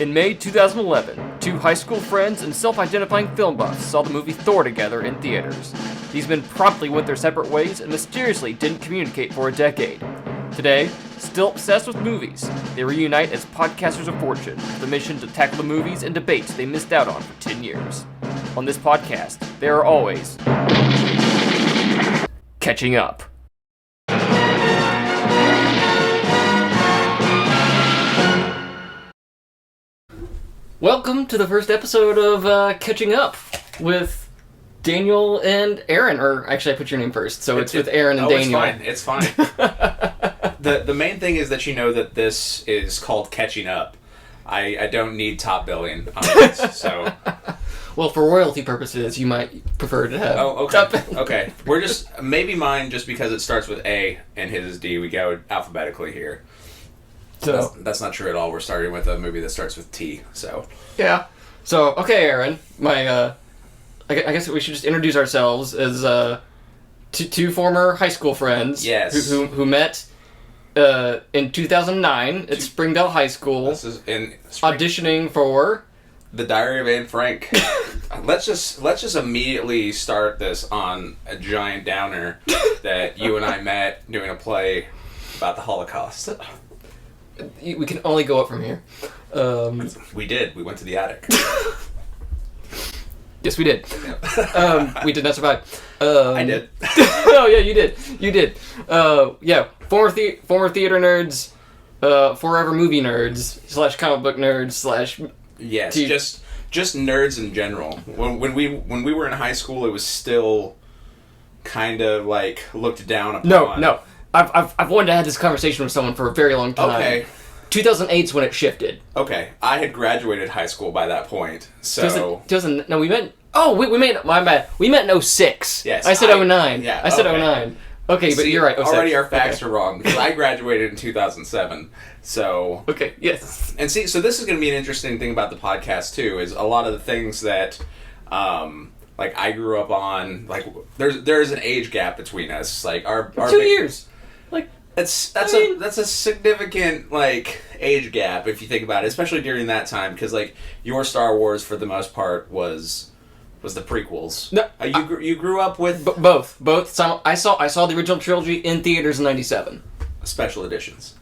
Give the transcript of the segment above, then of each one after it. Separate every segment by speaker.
Speaker 1: In May 2011, two high school friends and self-identifying film buffs saw the movie Thor together in theaters. These men promptly went their separate ways and mysteriously didn't communicate for a decade. Today, still obsessed with movies, they reunite as podcasters of fortune with the mission to tackle the movies and debates they missed out on for 10 years. On this podcast, they are always catching up. Welcome to the first episode of Catching Up with Daniel and Aaron. Or actually, I put your name first, so it's with Aaron and Daniel.
Speaker 2: It's fine. The main thing is that you know that this is called Catching Up. I don't need top billing on this, so...
Speaker 1: Well, for royalty purposes, you might prefer to have...
Speaker 2: Oh, okay. Okay. We're just... Maybe mine, just because it starts with A and his is D, we go alphabetically here. So that's not true at all. We're starting with a movie that starts with T, so...
Speaker 1: Yeah. So, okay, Aaron. I guess we should just introduce ourselves as two former high school friends.
Speaker 2: Yes.
Speaker 1: Who met in 2009 at Springdale High School.
Speaker 2: This is in
Speaker 1: auditioning for...
Speaker 2: The Diary of Anne Frank. Let's just immediately start this on a giant downer that you and I met doing a play about the Holocaust.
Speaker 1: We can only go up from here.
Speaker 2: We did. We went to the attic.
Speaker 1: Yes, we did.
Speaker 2: Yep.
Speaker 1: We did not survive.
Speaker 2: I did.
Speaker 1: Oh yeah, you did. You did. Yeah, former theater nerds, forever movie nerds / comic book nerds /
Speaker 2: Yes, just nerds in general. When we were in high school, it was still kind of like looked down upon.
Speaker 1: No. I've wanted to have this conversation with someone for a very long time.
Speaker 2: Okay.
Speaker 1: 2008's when it shifted.
Speaker 2: Okay, I had graduated high school by that point, so...
Speaker 1: We met... Oh, we met... My bad. We met in 06.
Speaker 2: Yes.
Speaker 1: I said 09.
Speaker 2: Yeah,
Speaker 1: I said
Speaker 2: okay.
Speaker 1: 09. Okay, but
Speaker 2: See,
Speaker 1: you're right. 06.
Speaker 2: Already our facts are wrong, because I graduated in 2007, so...
Speaker 1: Okay, yes.
Speaker 2: And see, so this is going to be an interesting thing about the podcast, too, is a lot of the things that... like I grew up on, like there's an age gap between us. Like our
Speaker 1: 2 years. Like
Speaker 2: that's a significant like age gap if you think about it, especially during that time, because like your Star Wars for the most part was the prequels.
Speaker 1: No,
Speaker 2: you grew up with
Speaker 1: both. I saw the original trilogy in theaters in '97.
Speaker 2: Special editions.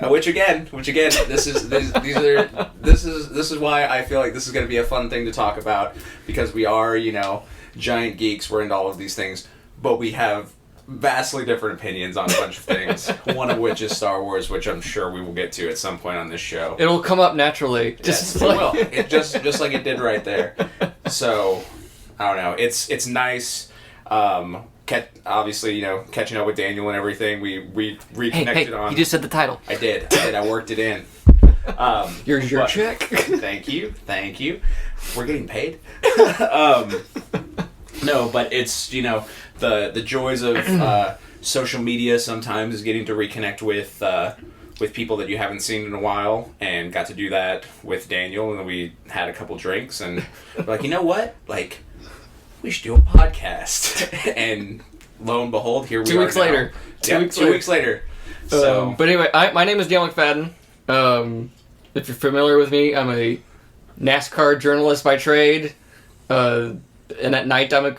Speaker 2: Which again, this is why I feel like this is going to be a fun thing to talk about, because we are, giant geeks. We're into all of these things, but we have vastly different opinions on a bunch of things. One of which is Star Wars, which I'm sure we will get to at some point on this show.
Speaker 1: It'll come up naturally.
Speaker 2: Yes, it will. It just like it did right there. So I don't know. It's nice. Obviously, catching up with Daniel and everything, we reconnected on...
Speaker 1: You just said the title.
Speaker 2: I did. I worked it in.
Speaker 1: Here's your check.
Speaker 2: Thank you. We're getting paid. No, but it's, the joys of social media sometimes is getting to reconnect with people that you haven't seen in a while, and got to do that with Daniel, and we had a couple drinks, and we're like, you know what? Like, we should do a podcast. And lo and behold, here we are.
Speaker 1: 2 weeks later.
Speaker 2: Two weeks later. So,
Speaker 1: but anyway, my name is Daniel McFadin. If you're familiar with me, I'm a NASCAR journalist by trade. And at night, I'm a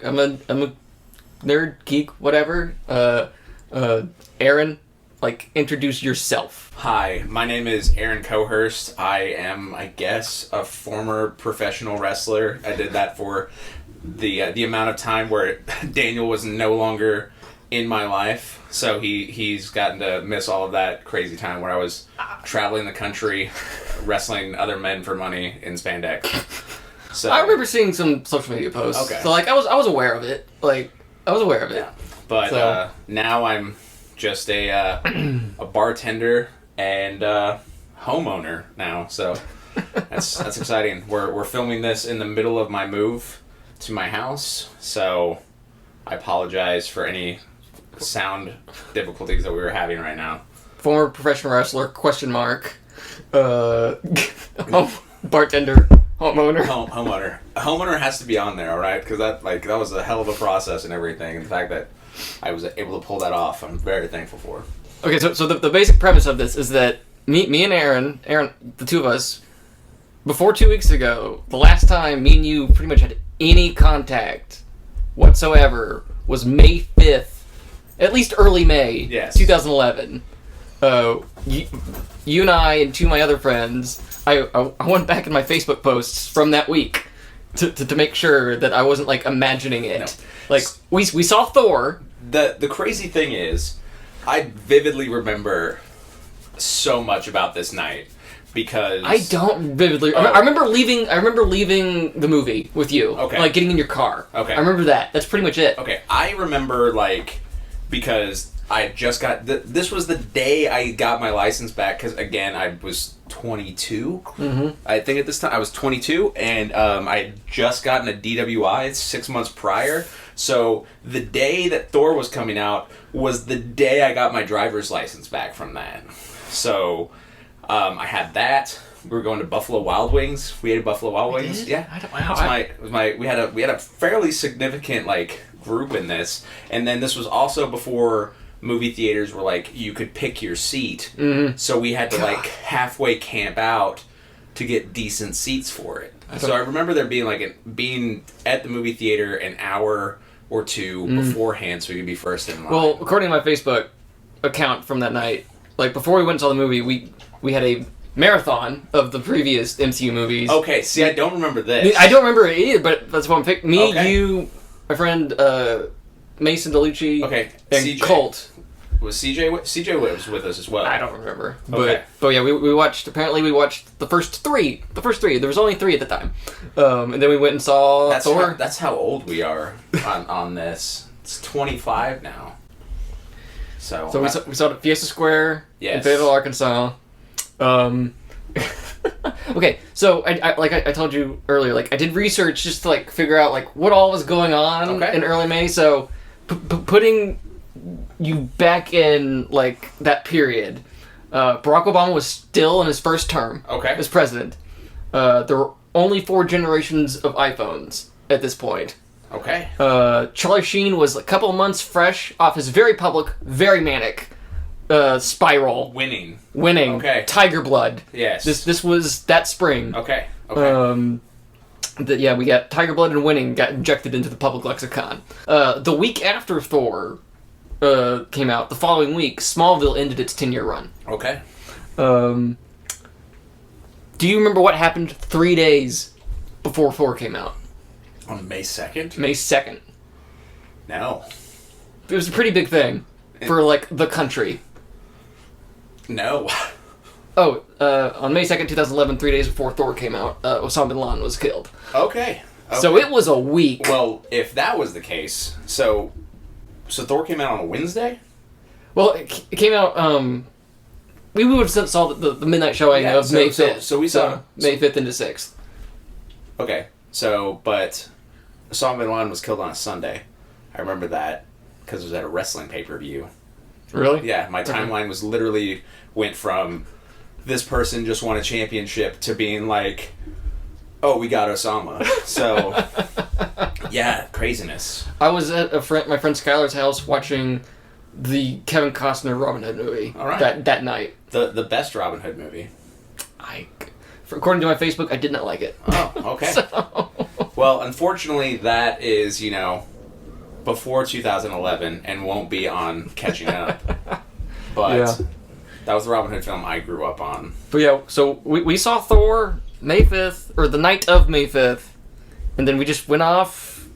Speaker 1: nerd, geek, whatever. Aaron, introduce yourself.
Speaker 2: Hi, my name is Aaron Cohorst. I am, I guess, a former professional wrestler. I did that for the amount of time where Daniel was no longer in my life, so he's gotten to miss all of that crazy time where I was traveling the country, wrestling other men for money in spandex. So
Speaker 1: I remember seeing some social media posts.
Speaker 2: Okay.
Speaker 1: So I was aware of it.
Speaker 2: Yeah. But now I'm just a bartender and homeowner now. So that's exciting. We're filming this in the middle of my move to my house, so I apologize for any sound difficulties that we were having right now.
Speaker 1: Former professional wrestler, ? Bartender, homeowner.
Speaker 2: Homeowner. A homeowner has to be on there, all right? Because that was a hell of a process and everything. And the fact that I was able to pull that off, I'm very thankful for.
Speaker 1: Okay, so the basic premise of this is that me and Aaron, the two of us, before 2 weeks ago, the last time me and you pretty much had any contact whatsoever was May 5th, at least early May,
Speaker 2: Yes.
Speaker 1: 2011. You and I and two of my other friends, I went back in my Facebook posts from that week to make sure that I wasn't, like, imagining it.
Speaker 2: No.
Speaker 1: Like, we saw Thor.
Speaker 2: The crazy thing is, I vividly remember so much about this night because
Speaker 1: I don't vividly. I remember leaving. I remember leaving the movie with you.
Speaker 2: Okay.
Speaker 1: Like getting in your car.
Speaker 2: Okay.
Speaker 1: I remember that. That's pretty much it.
Speaker 2: Okay, I remember, like, because I just got... this was the day I got my license back, because, again, I was 22.
Speaker 1: Mm-hmm.
Speaker 2: I think at this time I was 22, and I had just gotten a DWI 6 months prior. So the day that Thor was coming out was the day I got my driver's license back from that. So I had that. We were going to Buffalo Wild Wings. We ate at Buffalo Wild Wings.
Speaker 1: Did?
Speaker 2: Yeah. We had a fairly significant, like, group in this, and then this was also before movie theaters were like you could pick your seat.
Speaker 1: Mm-hmm.
Speaker 2: So we had to like halfway camp out to get decent seats for it. So I remember there being at the movie theater an hour or two beforehand, so we could be first in line.
Speaker 1: Well, according to my Facebook account from that night, like before we went and saw the movie, we had a marathon of the previous MCU movies.
Speaker 2: Okay, see, I don't remember this.
Speaker 1: I don't remember it either, but that's what I'm picking. Me,
Speaker 2: Okay.
Speaker 1: you, my friend Mason DeLucci,
Speaker 2: Okay,
Speaker 1: and
Speaker 2: CJ.
Speaker 1: Colt.
Speaker 2: Was CJ was with us as well?
Speaker 1: I don't remember.
Speaker 2: Okay.
Speaker 1: But yeah, we watched, apparently we watched the first three. There was only 3 at the time. And then we went and saw Thor.
Speaker 2: That's how old we are on this. It's 25 now. So
Speaker 1: we saw it at Fiesta Square in
Speaker 2: Yes.
Speaker 1: Fayetteville, Arkansas. Okay, so I told you earlier, like I did research just to like figure out like what all was going on in early May. So putting you back in like that period, Barack Obama was still in his first term as president. There were only 4 generations of iPhones at this point.
Speaker 2: Okay.
Speaker 1: Charlie Sheen was a couple months fresh off his very public, very manic spiral.
Speaker 2: Winning.
Speaker 1: Okay. Tiger Blood.
Speaker 2: Yes.
Speaker 1: This was that spring.
Speaker 2: Okay.
Speaker 1: We got Tiger Blood and Winning got injected into the public lexicon. The week after Thor came out, the following week, Smallville ended its 10-year run.
Speaker 2: Okay.
Speaker 1: Do you remember what happened 3 days before Thor came out?
Speaker 2: On May 2nd?
Speaker 1: May 2nd.
Speaker 2: No.
Speaker 1: It was a pretty big thing for, like, the country.
Speaker 2: No.
Speaker 1: Oh, on May 2nd, 2011, 3 days before Thor came out, Osama bin Laden was killed.
Speaker 2: Okay.
Speaker 1: So it was a week.
Speaker 2: Well, if that was the case, so Thor came out on a Wednesday?
Speaker 1: Well, it came out, we would have saw the midnight showing of May 5th.
Speaker 2: So we saw...
Speaker 1: May 5th into 6th.
Speaker 2: Okay. But Osama bin Laden was killed on a Sunday. I remember that because it was at a wrestling pay-per-view.
Speaker 1: Really?
Speaker 2: Yeah, my timeline was literally went from this person just won a championship to being like, oh, we got Osama. So, yeah, craziness.
Speaker 1: I was at my friend Skylar's house watching the Kevin Costner Robin Hood movie.
Speaker 2: All right.
Speaker 1: That night.
Speaker 2: The best Robin Hood movie.
Speaker 1: According to my Facebook, I did not like it.
Speaker 2: Oh, okay. Well, unfortunately, that is, before 2011 and won't be on catching up. But that was the Robin Hood film I grew up on.
Speaker 1: But yeah, so we saw Thor May 5th, or the night of May 5th, and then we just went off.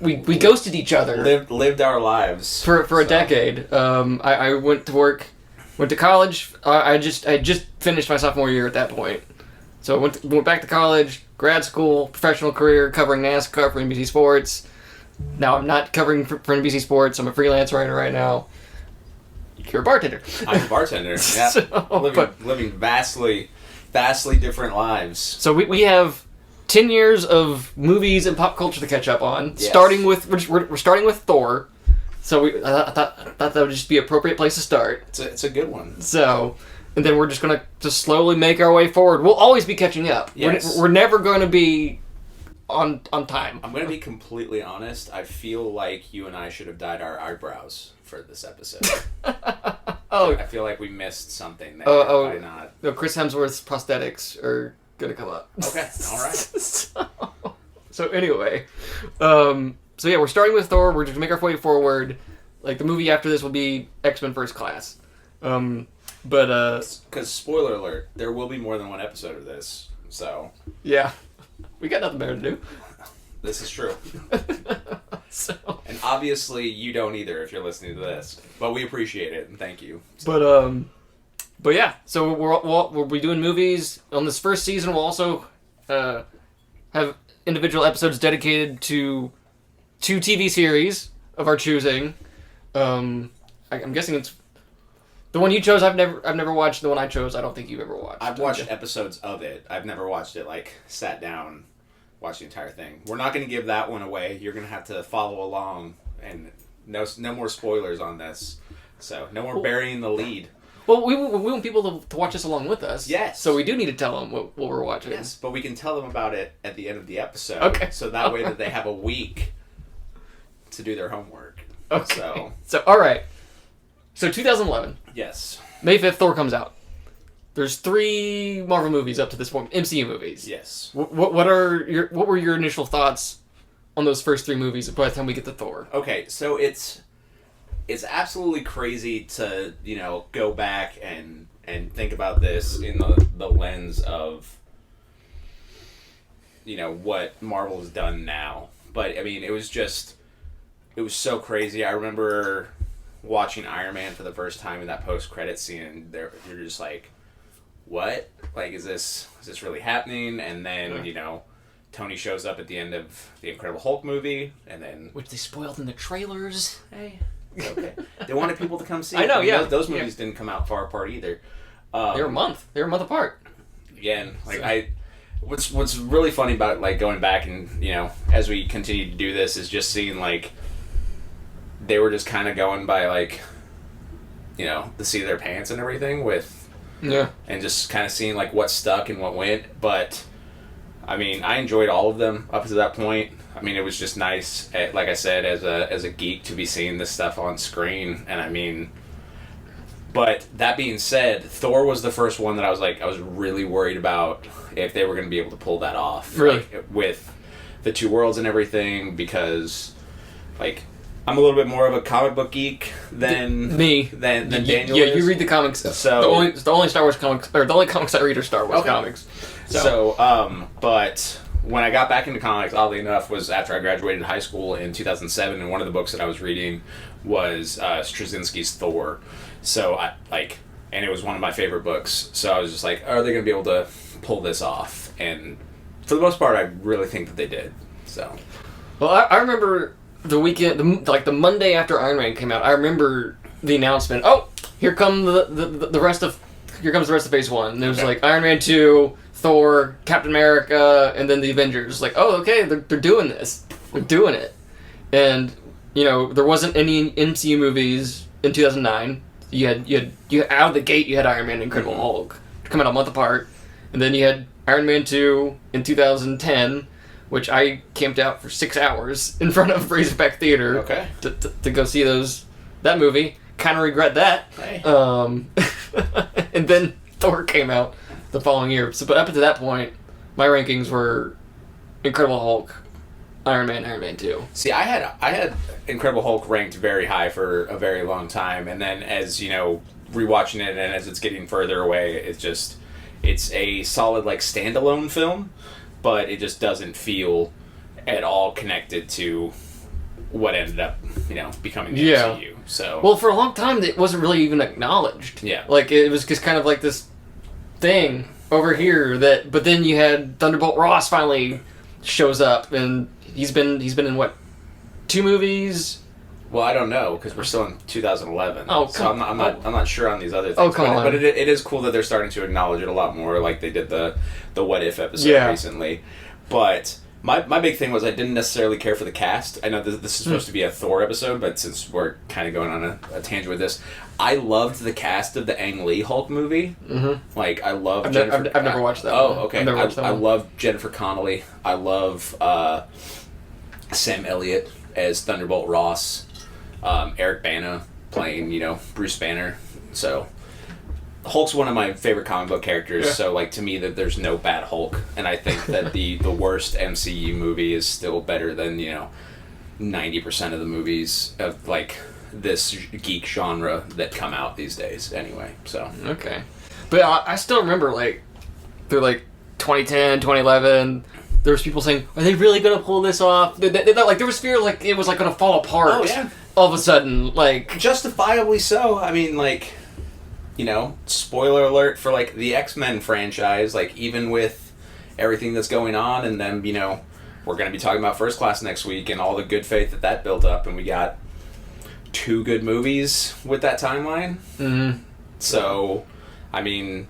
Speaker 1: We ghosted each other.
Speaker 2: Lived our lives.
Speaker 1: For a decade. I went to work, went to college. I just finished my sophomore year at that point. So I went back to college, grad school, professional career, covering NASCAR for NBC Sports. Now I'm not covering for NBC Sports. I'm a freelance writer right now. You're a bartender.
Speaker 2: I'm a bartender. Yeah, living vastly different lives.
Speaker 1: So we have 10 years of movies and pop culture to catch up on.
Speaker 2: Yes.
Speaker 1: We're starting with Thor. So I thought that would just be an appropriate place to start.
Speaker 2: It's a good one.
Speaker 1: So, and then we're just going to slowly make our way forward. We'll always be catching up.
Speaker 2: Yes.
Speaker 1: We're never going to be on time.
Speaker 2: I'm going to be completely honest. I feel like you and I should have dyed our eyebrows for this episode.
Speaker 1: Oh.
Speaker 2: I feel like we missed something there by not.
Speaker 1: No, Chris Hemsworth's prosthetics are gonna come up.
Speaker 2: Okay, all right.
Speaker 1: So anyway, so yeah, we're starting with Thor. We're just gonna make our way forward. Like the movie after this will be X-Men First Class. Because
Speaker 2: spoiler alert, there will be more than one episode of this. So
Speaker 1: yeah, we got nothing better to do.
Speaker 2: This is true.
Speaker 1: So.
Speaker 2: And obviously you don't either if you're listening to this, but we appreciate it and thank you.
Speaker 1: But yeah, so we'll be doing movies on this first season. We'll also have individual episodes dedicated to 2 TV series of our choosing. I'm guessing it's the one you chose. I've never watched. The one I chose, I don't think you've ever watched.
Speaker 2: I've watched episodes of it. I've never watched it. Sat down, watched the entire thing. We're not going to give that one away. You're going to have to follow along, and no more spoilers on this. So no more burying the lead.
Speaker 1: Well, we want people to watch this along with us.
Speaker 2: Yes.
Speaker 1: So we do need to tell them what we're watching.
Speaker 2: Yes, but we can tell them about it at the end of the episode.
Speaker 1: Okay.
Speaker 2: So that way that they have a week to do their homework.
Speaker 1: Okay. So all right. So 2011.
Speaker 2: Yes.
Speaker 1: May 5th, Thor comes out. There's 3 Marvel movies up to this point, MCU movies.
Speaker 2: Yes.
Speaker 1: What were your initial thoughts on those first 3 movies by the time we get to Thor?
Speaker 2: Okay, so it's absolutely crazy to, go back and think about this in the lens of, what Marvel has done now. But, I mean, it was so crazy. I remember watching Iron Man for the first time in that post-credit scene, and you're just like, what? Like, is this really happening? And then, Tony shows up at the end of the Incredible Hulk movie, and then...
Speaker 1: Which they spoiled in the trailers. Hey.
Speaker 2: Okay. They wanted people to come see
Speaker 1: it. I know, yeah.
Speaker 2: Those movies didn't come out far apart either.
Speaker 1: They were a month. They were a month apart.
Speaker 2: Again, what's really funny about it, going back and, as we continue to do this, is just seeing, they were just kind of going by, the seat of their pants and everything with...
Speaker 1: Yeah.
Speaker 2: And just kind of seeing, what stuck and what went. But, I mean, I enjoyed all of them up to that point. I mean, it was just nice, like I said, as a geek to be seeing this stuff on screen. And, I mean... But, that being said, Thor was the first one that I was really worried about if they were going to be able to pull that off.
Speaker 1: Really?
Speaker 2: With the 2 worlds and everything, because, I'm a little bit more of a comic book geek than Daniel
Speaker 1: Yeah,
Speaker 2: is.
Speaker 1: you read the comics.
Speaker 2: So
Speaker 1: the only Star Wars comics, or the only comics I read are Star Wars comics.
Speaker 2: But when I got back into comics, oddly enough, was after I graduated high school in 2007, and one of the books that I was reading was Straczynski's Thor. So and it was one of my favorite books. So I was just like, are they going to be able to pull this off? And for the most part, I really think that they did. So,
Speaker 1: well, I remember the weekend, the Monday after Iron Man came out. I remember the announcement. Oh, here comes the rest of Phase 1. And it was Iron Man 2, Thor, Captain America, and then the Avengers. Oh, okay, they're doing this. They're doing it. And there wasn't any MCU movies in 2009. You had out of the gate you had Iron Man and Incredible Hulk coming out a month apart, and then you had Iron Man 2 in 2010, which I camped out for 6 hours in front of Razorback Theater to go see that movie. Kind of regret that.
Speaker 2: Hey.
Speaker 1: And then Thor came out the following year. So, but up to that point, my rankings were Incredible Hulk, Iron Man 2. See,
Speaker 2: I had Incredible Hulk ranked very high for a very long time, and then as rewatching it and as it's getting further away, it's a solid standalone film, but it just doesn't feel at all connected to what ended up becoming the MCU. So,
Speaker 1: well, for a long time it wasn't really even acknowledged.
Speaker 2: Yeah,
Speaker 1: it was just kind of this thing over here but then you had Thunderbolt Ross finally shows up, and he's been in what, 2 movies?
Speaker 2: Well, I don't know, because we're still in 2011.
Speaker 1: Oh,
Speaker 2: so I'm not sure on these other things.
Speaker 1: Oh, come on.
Speaker 2: But it is cool that they're starting to acknowledge it a lot more, like they did the What If episode recently. But my big thing was I didn't necessarily care for the cast. I know this is supposed to be a Thor episode, but since we're kind of going on a tangent with this, I loved the cast of the Ang Lee Hulk movie. Mm-hmm. I love Jennifer...
Speaker 1: I've never watched that
Speaker 2: one.
Speaker 1: Oh,
Speaker 2: okay. I love Jennifer Connelly. I love Sam Elliott as Thunderbolt Ross. Eric Bana playing, Bruce Banner. So, Hulk's one of my favorite comic book characters,
Speaker 1: Yeah.
Speaker 2: so like to me that there's no bad Hulk, and I think that the worst MCU movie is still better than 90% of the movies of like this geek genre that come out these days. Anyway, so
Speaker 1: Okay. But I still remember, like, through, like, 2010, 2011, there was people saying, are they really going to pull this off? Like, there was fear, like, it was, like, going to fall apart.
Speaker 2: Oh, yeah.
Speaker 1: All of a sudden, like...
Speaker 2: Justifiably so. I mean, like, spoiler alert for, like, the X-Men franchise, like, even with everything that's going on, and then, we're going to be talking about First Class next week, and all the good faith that built up, and we got 2 good movies with that timeline.
Speaker 1: Mm-hmm.
Speaker 2: So... I mean,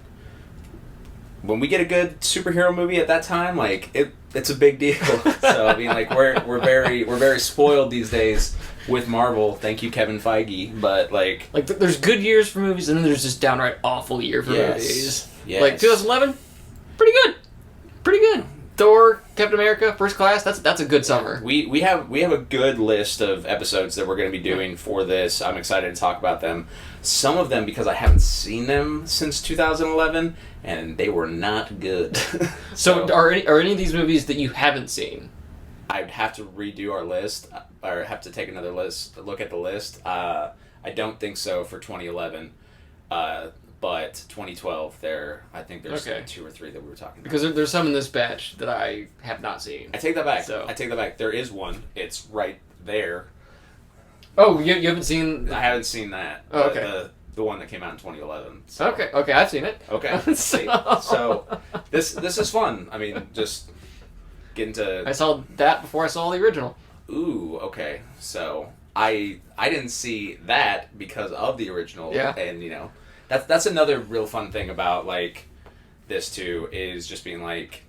Speaker 2: when we get a good superhero movie at that time, like it's a big deal. So I mean, like we're very spoiled these days with Marvel. Thank you, Kevin Feige. But like
Speaker 1: there's good years for movies, and then there's just downright awful year for movies.
Speaker 2: Yes.
Speaker 1: Like 2011, pretty good. Thor, Captain America, First Class. That's a good summer.
Speaker 2: We have a good list of episodes that we're going to be doing for this. I'm excited to talk about them. Some of them because I haven't seen them since 2011, and they were not good.
Speaker 1: So are any of these movies that you haven't seen?
Speaker 2: I'd have to redo our list, or have to take another look at the list. I don't think so for 2011. But 2012, I think there's
Speaker 1: Okay.
Speaker 2: 2 or 3 that we were talking about.
Speaker 1: Because there's some in this batch that I have not seen.
Speaker 2: I take that back.
Speaker 1: So.
Speaker 2: I take that back. There is one. It's right there.
Speaker 1: Oh, you haven't seen...
Speaker 2: I haven't seen that.
Speaker 1: Oh, okay.
Speaker 2: The one that came out in 2011. So.
Speaker 1: Okay, I've seen it.
Speaker 2: Okay. So this is fun. I mean, just getting to...
Speaker 1: I saw that before I saw the original.
Speaker 2: Ooh, okay. So I didn't see that because of the original.
Speaker 1: Yeah.
Speaker 2: And, that's another real fun thing about, like, this, too, is just being, like,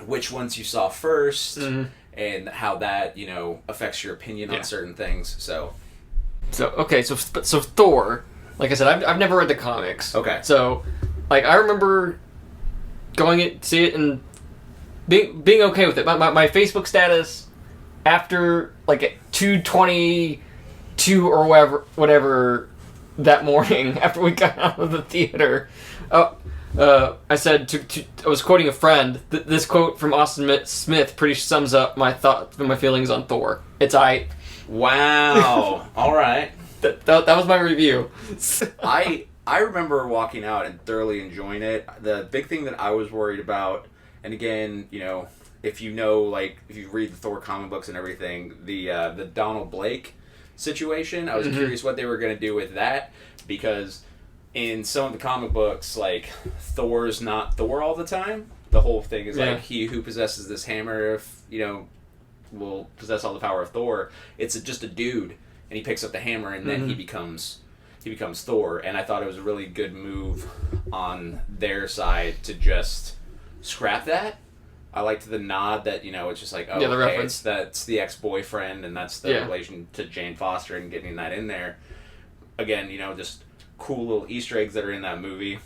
Speaker 2: which ones you saw first, and how that, affects your opinion on certain things, so...
Speaker 1: So Thor, like I said, I've never read the comics.
Speaker 2: Okay.
Speaker 1: So, like, I remember going to see it and being okay with it. My Facebook status after, like, at 2:22 or whatever that morning after we got out of the theater, I said I was quoting a friend. This quote from Austin Smith pretty sums up my thoughts and my feelings on Thor. It's aight.
Speaker 2: Wow. All right.
Speaker 1: That was my review.
Speaker 2: I remember walking out and thoroughly enjoying it. The big thing that I was worried about, and again, if you read the Thor comic books and everything, the Donald Blake situation, I was curious what they were going to do with that, because in some of the comic books, like, Thor's not Thor all the time. The whole thing is like, he who possesses this hammer, will possess all the power of Thor. It's just a dude, and he picks up the hammer, and then he becomes Thor. And I thought it was a really good move on their side to just scrap that. I liked the nod that, it's just like,
Speaker 1: the reference.
Speaker 2: That's the ex-boyfriend, and that's the relation to Jane Foster, and getting that in there. Again, just cool little Easter eggs that are in that movie.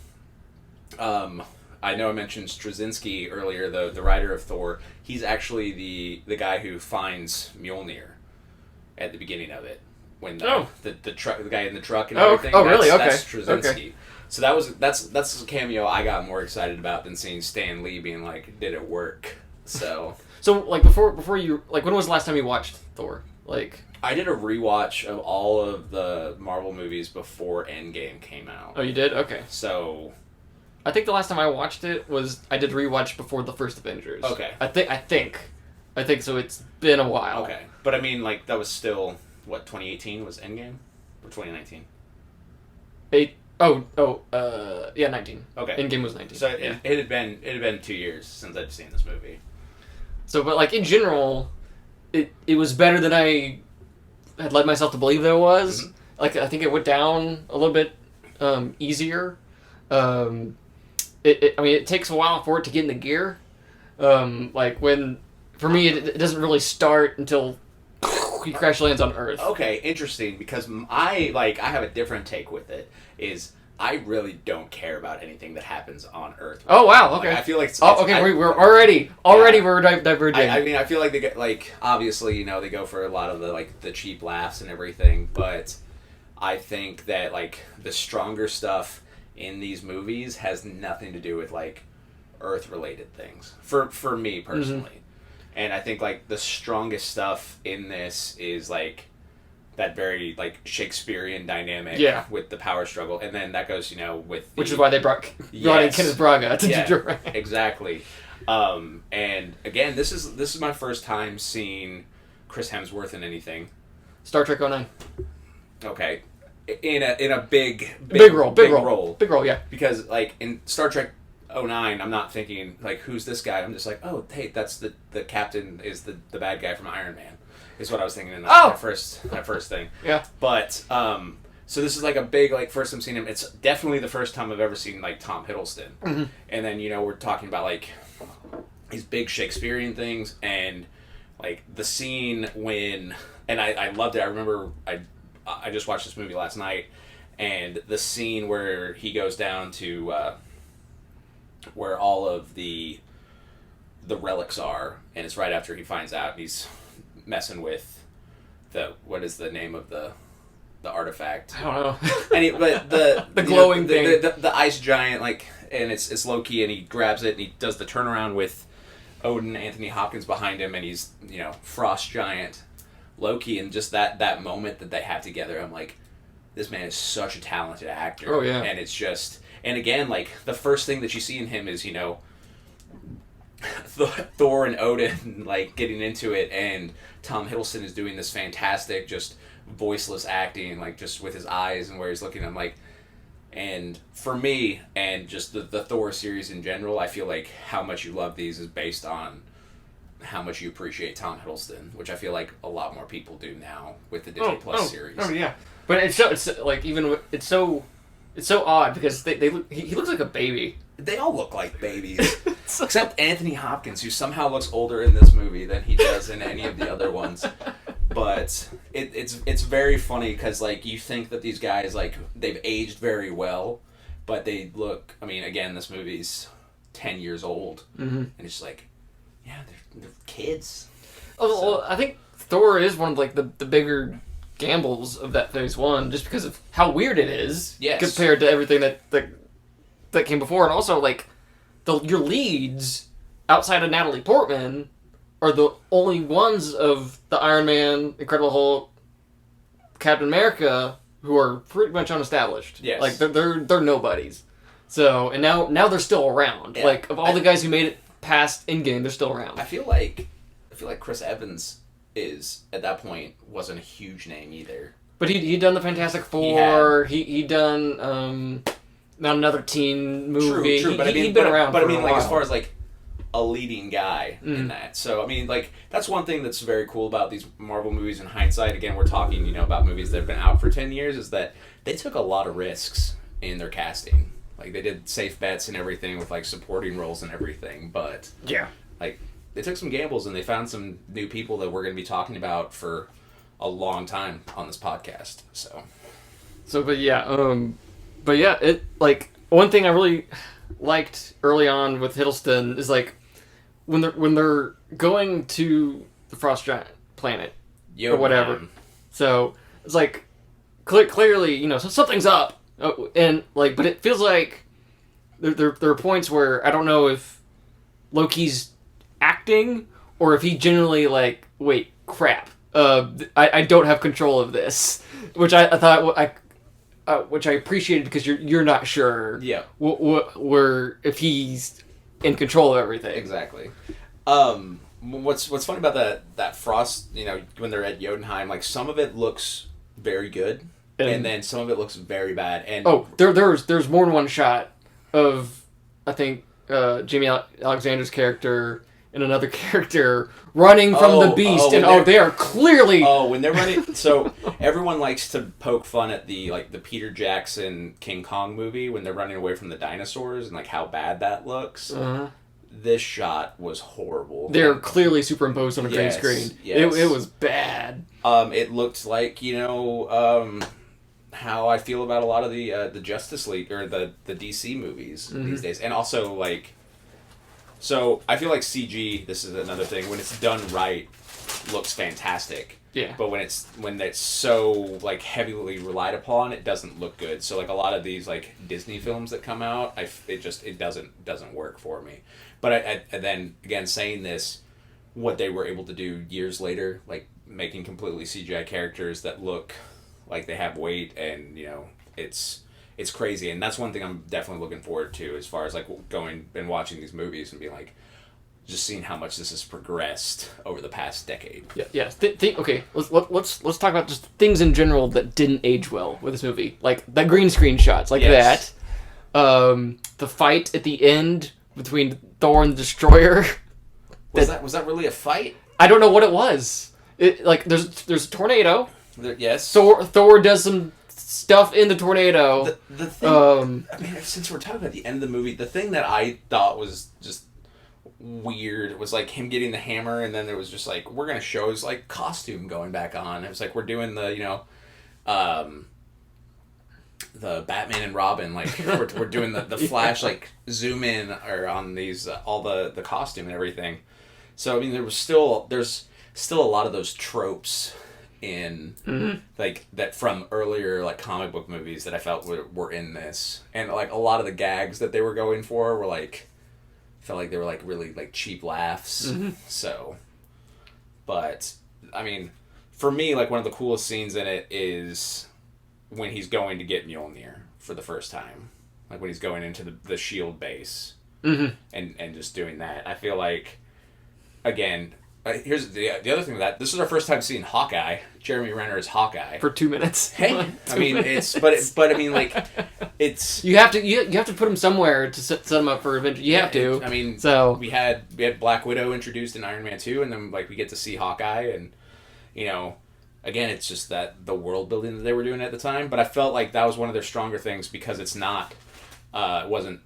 Speaker 2: I know I mentioned Straczynski earlier, the writer of Thor. He's actually the guy who finds Mjolnir at the beginning of it. When the truck, the guy in the truck and everything.
Speaker 1: Really? Okay.
Speaker 2: That's Straczynski.
Speaker 1: Okay.
Speaker 2: So that's a cameo I got more excited about than seeing Stan Lee being like, did it work? So
Speaker 1: like before you, like, when was the last time you watched Thor? Like,
Speaker 2: I did a rewatch of all of the Marvel movies before Endgame came out.
Speaker 1: Oh, you did? Okay.
Speaker 2: So
Speaker 1: I think the last time I watched it was I did a rewatch before the first Avengers.
Speaker 2: Okay.
Speaker 1: I think so. It's been a while.
Speaker 2: Okay, but I mean, like, that was still what, 2018 was Endgame, or 2019?
Speaker 1: 19.
Speaker 2: Okay.
Speaker 1: Endgame was 19.
Speaker 2: So it had been 2 years since I'd seen this movie.
Speaker 1: So, but, like, in general, it was better than I had led myself to believe there was.
Speaker 2: Mm-hmm.
Speaker 1: Like, I think it went down a little bit easier. It takes a while for it to get into gear. For me, it doesn't really start until he crash lands on Earth.
Speaker 2: Okay, interesting, because I have a different take with it. Is I really don't care about anything that happens on Earth.
Speaker 1: Oh, wow, okay.
Speaker 2: Like, I feel like
Speaker 1: we're already we're diverging.
Speaker 2: I mean, I feel like they get, like, obviously, they go for a lot of the cheap laughs and everything, but I think that, like, the stronger stuff in these movies has nothing to do with like Earth-related things. For me personally, and I think like the strongest stuff in this is like that very like Shakespearean dynamic with the power struggle, and then that goes with
Speaker 1: which is why they brought in Kenneth Branagh to direct.
Speaker 2: Exactly. And again, this is my first time seeing Chris Hemsworth in anything.
Speaker 1: Star Trek 09.
Speaker 2: Okay, in a big role,
Speaker 1: yeah.
Speaker 2: Because like in Star Trek 09, I'm not thinking like who's this guy. I'm just like, oh hey, that's the captain is the bad guy from Iron Man. Is what I was thinking in that first thing. Yeah. But so this is like a big like first time seeing him. It's definitely the first time I've ever seen like Tom Hiddleston. Mm-hmm. And then we're talking about like these big Shakespearean things and like the scene when I loved it. I remember I just watched this movie last night, and the scene where he goes down to where all of the relics are, and it's right after he finds out he's messing with what is the name of the artifact?
Speaker 1: I don't know.
Speaker 2: But the
Speaker 1: glowing thing,
Speaker 2: the ice giant, like, and it's Loki, and he grabs it and he does the turnaround with Odin, Anthony Hopkins behind him, and he's frost giant Loki, and just that moment that they have together, I'm like, this man is such a talented actor.
Speaker 1: Oh yeah.
Speaker 2: And it's just, and again, like the first thing that you see in him is Thor and Odin like getting into it, and Tom Hiddleston is doing this fantastic just voiceless acting, like just with his eyes and where he's looking. I'm like, and for me and just the Thor series in general, I feel like how much you love these is based on how much you appreciate Tom Hiddleston, which I feel like a lot more people do now with the Disney Plus series.
Speaker 1: Oh yeah, but it's like even it's so odd because he looks like a baby.
Speaker 2: They all look like babies, except Anthony Hopkins, who somehow looks older in this movie than he does in any of the other ones. But it's very funny because like you think that these guys like they've aged very well, but they look. I mean, again, this movie's 10 years old, and it's like, yeah, they're kids.
Speaker 1: Well, I think Thor is one of like the bigger gambles of that phase one, just because of how weird it is compared to everything that came before, and also like your leads outside of Natalie Portman are the only ones of the Iron Man, Incredible Hulk, Captain America who are pretty much unestablished. Yes, like they're nobodies. So and now they're still around. Yeah. Like of all the guys who made it past Endgame, they're still around.
Speaker 2: I feel like Chris Evans is at that point wasn't a huge name either.
Speaker 1: But he'd done the Fantastic Four. He'd done not another teen movie.
Speaker 2: True, but
Speaker 1: he'd been around.
Speaker 2: But
Speaker 1: for
Speaker 2: I mean,
Speaker 1: a
Speaker 2: like
Speaker 1: while.
Speaker 2: as far as like a leading guy in that. So I mean, like that's one thing that's very cool about these Marvel movies. In hindsight, again, we're talking about movies that have been out for 10 years. Is that they took a lot of risks in their casting. Like they did safe bets and everything with like supporting roles and everything. But like they took some gambles and they found some new people that we're going to be talking about for a long time on this podcast.
Speaker 1: But yeah, it like one thing I really liked early on with Hiddleston is like when they're going to the Frost Giant planet or whatever. Man. So it's like clearly so something's up, and like but it feels like there are points where I don't know if Loki's acting or if he genuinely like wait crap. I don't have control of this, which I thought which I appreciated because you're not sure. Yeah. Where if he's in control of everything.
Speaker 2: Exactly. What's funny about that Frost, when they're at Jotunheim, like some of it looks very good, and then some of it looks very bad. And
Speaker 1: there's more than one shot of I think Jamie Alexander's character and another character running from the beast, and they are clearly
Speaker 2: when they're running. So everyone likes to poke fun at the Peter Jackson King Kong movie when they're running away from the dinosaurs and like how bad that looks. Uh-huh. This shot was horrible.
Speaker 1: They're clearly superimposed on a green screen. Yes. It was bad.
Speaker 2: It looked like how I feel about a lot of the Justice League or the DC movies these days, and also like So I feel like CG. This is another thing. When it's done right, looks fantastic.
Speaker 1: Yeah.
Speaker 2: But when it's so like heavily relied upon, it doesn't look good. So like a lot of these like Disney films that come out, it doesn't work for me. But I then again saying this, what they were able to do years later, like making completely CGI characters that look like they have weight, and it's crazy. And that's one thing I'm definitely looking forward to, as far as like going and watching these movies and being like, just seeing how much this has progressed over the past decade.
Speaker 1: Yeah. Yeah. Okay. Let's talk about just things in general that didn't age well with this movie, like the green screen shots, like
Speaker 2: Yes.
Speaker 1: that. The fight at the end between Thor and the Destroyer.
Speaker 2: Was that really a fight?
Speaker 1: I don't know what it was. There's a tornado.
Speaker 2: Yes.
Speaker 1: Thor does some stuff in the tornado.
Speaker 2: The thing. I mean, since we're talking about the end of the movie, the thing that I thought was just weird was like him getting the hammer, and then it was just like, we're gonna show his like costume going back on. It was like, we're doing the the Batman and Robin, like we're doing the Flash like zoom in or on these all the costume and everything. So I mean, there's still a lot of those tropes in like that from earlier like comic book movies that I felt were in this, and like a lot of the gags that they were going for were like, felt like they were like really like cheap laughs. So, but I mean, for me, like one of the coolest scenes in it is when he's going to get Mjolnir for the first time, like when he's going into the shield base and just doing that. I feel like, again, here's the other thing with that. This is our first time seeing Hawkeye. Jeremy Renner is Hawkeye
Speaker 1: for 2 minutes.
Speaker 2: Hey, I mean, but I mean, like, it's
Speaker 1: you have to put him somewhere to set him up for Avengers. You have to.
Speaker 2: I mean,
Speaker 1: so
Speaker 2: we had Black Widow introduced in Iron Man 2, and then like we get to see Hawkeye, and again, it's just that the world building that they were doing at the time. But I felt like that was one of their stronger things, because it's not, it wasn't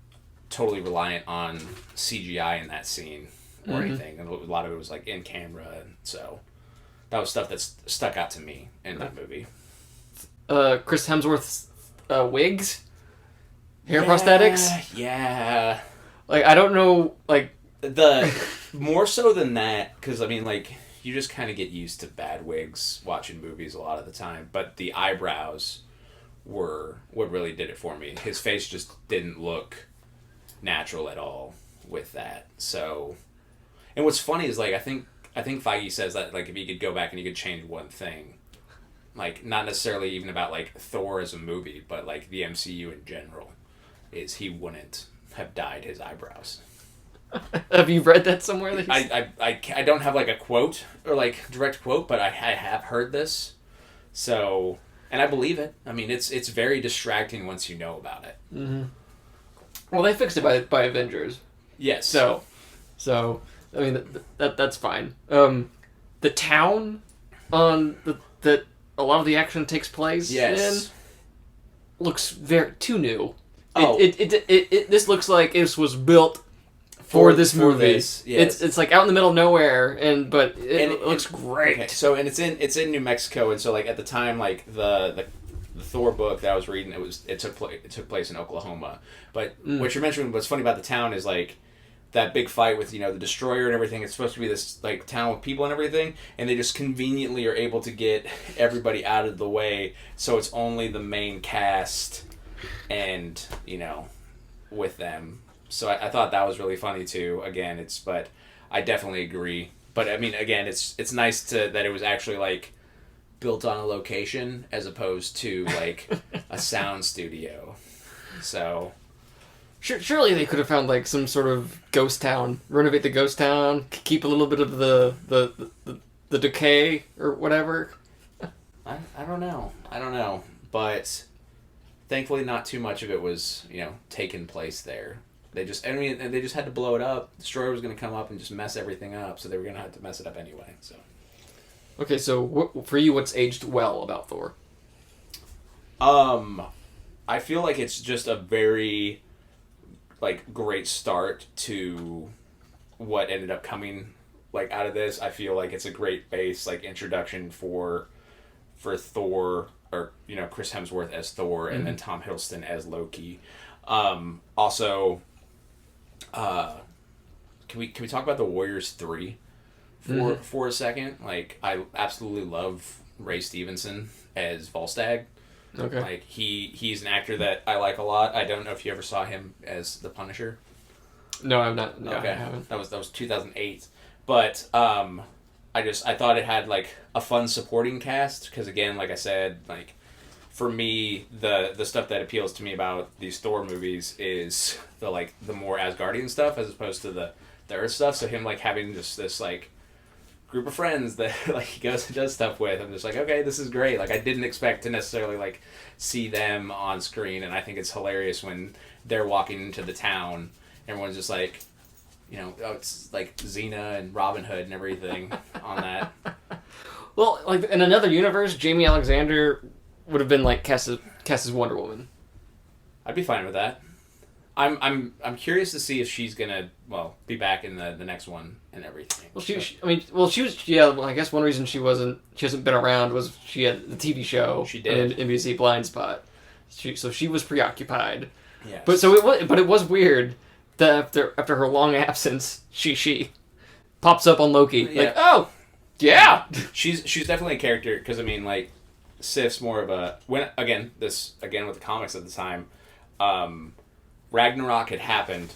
Speaker 2: totally reliant on CGI in that scene or anything. And a lot of it was like in camera, and so that was stuff that stuck out to me in that movie.
Speaker 1: Chris Hemsworth's wigs, hair prosthetics.
Speaker 2: Yeah.
Speaker 1: Like, I don't know, like
Speaker 2: the more so than that, because I mean, like, you just kind of get used to bad wigs watching movies a lot of the time, but the eyebrows were what really did it for me. His face just didn't look natural at all with that. So, and what's funny is like I think Feige says that like if he could go back and he could change one thing, like not necessarily even about like Thor as a movie, but like the MCU in general, is he wouldn't have dyed his eyebrows.
Speaker 1: Have you read that somewhere?
Speaker 2: I don't have like a quote or like direct quote, but I have heard this, so, and I believe it. I mean, it's very distracting once you know about it.
Speaker 1: Well, they fixed it by Avengers.
Speaker 2: Yes.
Speaker 1: So I mean that's fine. The town on that a lot of the action takes place in looks very too new.
Speaker 2: Oh.
Speaker 1: This looks like this was built for this movie.
Speaker 2: Yes.
Speaker 1: It's like out in the middle of nowhere, but it looks great.
Speaker 2: Okay, so and it's in New Mexico, and so like at the time, like the Thor book that I was reading, it took place in Oklahoma. But what you're mentioning, what's funny about the town is like that big fight with the Destroyer and everything. It's supposed to be this like town with people and everything, and they just conveniently are able to get everybody out of the way, so it's only the main cast and with them. So I thought that was really funny too. Again, but I definitely agree. But I mean, again, it's nice that it was actually like built on a location as opposed to like a sound studio. So
Speaker 1: surely they could have found like some sort of ghost town, renovate the ghost town, keep a little bit of the decay or whatever.
Speaker 2: I don't know, but thankfully not too much of it was taking place there. They just had to blow it up. Destroyer was going to come up and just mess everything up, so they were going to have to mess it up anyway. So,
Speaker 1: okay, so for you, what's aged well about Thor?
Speaker 2: I feel like it's just a very like great start to what ended up coming like out of this. I feel like it's a great base like introduction for Thor, or Chris Hemsworth as Thor, and then Tom Hiddleston as Loki. Also, can we talk about the Warriors 3 for a second? Like, I absolutely love Ray Stevenson as Volstagg.
Speaker 1: Okay.
Speaker 2: Like, he's an actor that I like a lot. I don't know if you ever saw him as the Punisher.
Speaker 1: No, I've not. No,
Speaker 2: Okay.
Speaker 1: I haven't.
Speaker 2: That was 2008. But I thought it had like a fun supporting cast because, again, like I said, like, for me, the stuff that appeals to me about these Thor movies is the more Asgardian stuff as opposed to the Earth stuff. So him like having just this like group of friends that like he goes and does stuff with, I'm just like, okay, this is great. Like, I didn't expect to necessarily like see them on screen, and I think it's hilarious when they're walking into the town. Everyone's just like, you know, oh, it's like Xena and Robin Hood and everything on that.
Speaker 1: Well, like in another universe, Jamie Alexander would have been like cast as Wonder Woman.
Speaker 2: I'd be fine with that. I'm curious to see if she's gonna be back in the next one and everything.
Speaker 1: Well, she was. Yeah, well, I guess one reason she hasn't been around was she had the TV show.
Speaker 2: She did.
Speaker 1: NBC Blind Spot. So she was preoccupied.
Speaker 2: Yes.
Speaker 1: But it was weird that after her long absence, she pops up on Loki.
Speaker 2: Yeah.
Speaker 1: Like, oh, yeah.
Speaker 2: She's definitely a character because I mean, like, Sif's more of a with the comics at the time. Ragnarok had happened,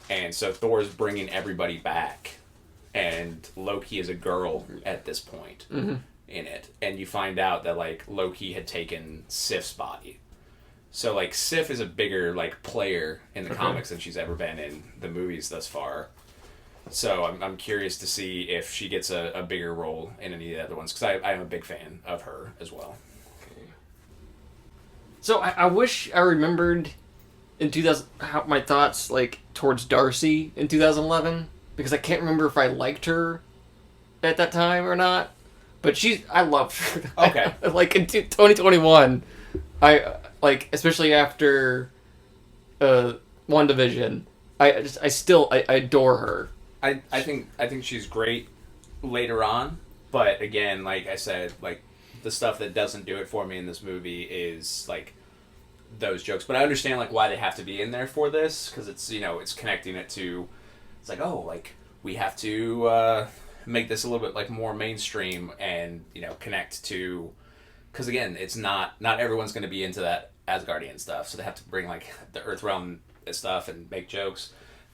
Speaker 2: and so Thor's bringing everybody back, and Loki is a girl at this point in it, and you find out that like Loki had taken Sif's body, so like Sif is a bigger like player in the comics than she's ever been in the movies thus far. So I'm curious to see if she gets a bigger role in any of the other ones because I am a big fan of her as well.
Speaker 1: Okay. So I wish I remembered in 2000 my thoughts like towards Darcy in 2011 because I can't remember if I liked her at that time or not. But I love her.
Speaker 2: Okay.
Speaker 1: Like in 2021, I like especially after WandaVision, I adore her.
Speaker 2: I think she's great later on, but again, like I said, like the stuff that doesn't do it for me in this movie is like those jokes. But I understand like why they have to be in there for this because it's it's connecting it to it's like like we have to make this a little bit like more mainstream and connect to because again it's not everyone's going to be into that Asgardian stuff, so they have to bring like the Earthrealm stuff and make jokes.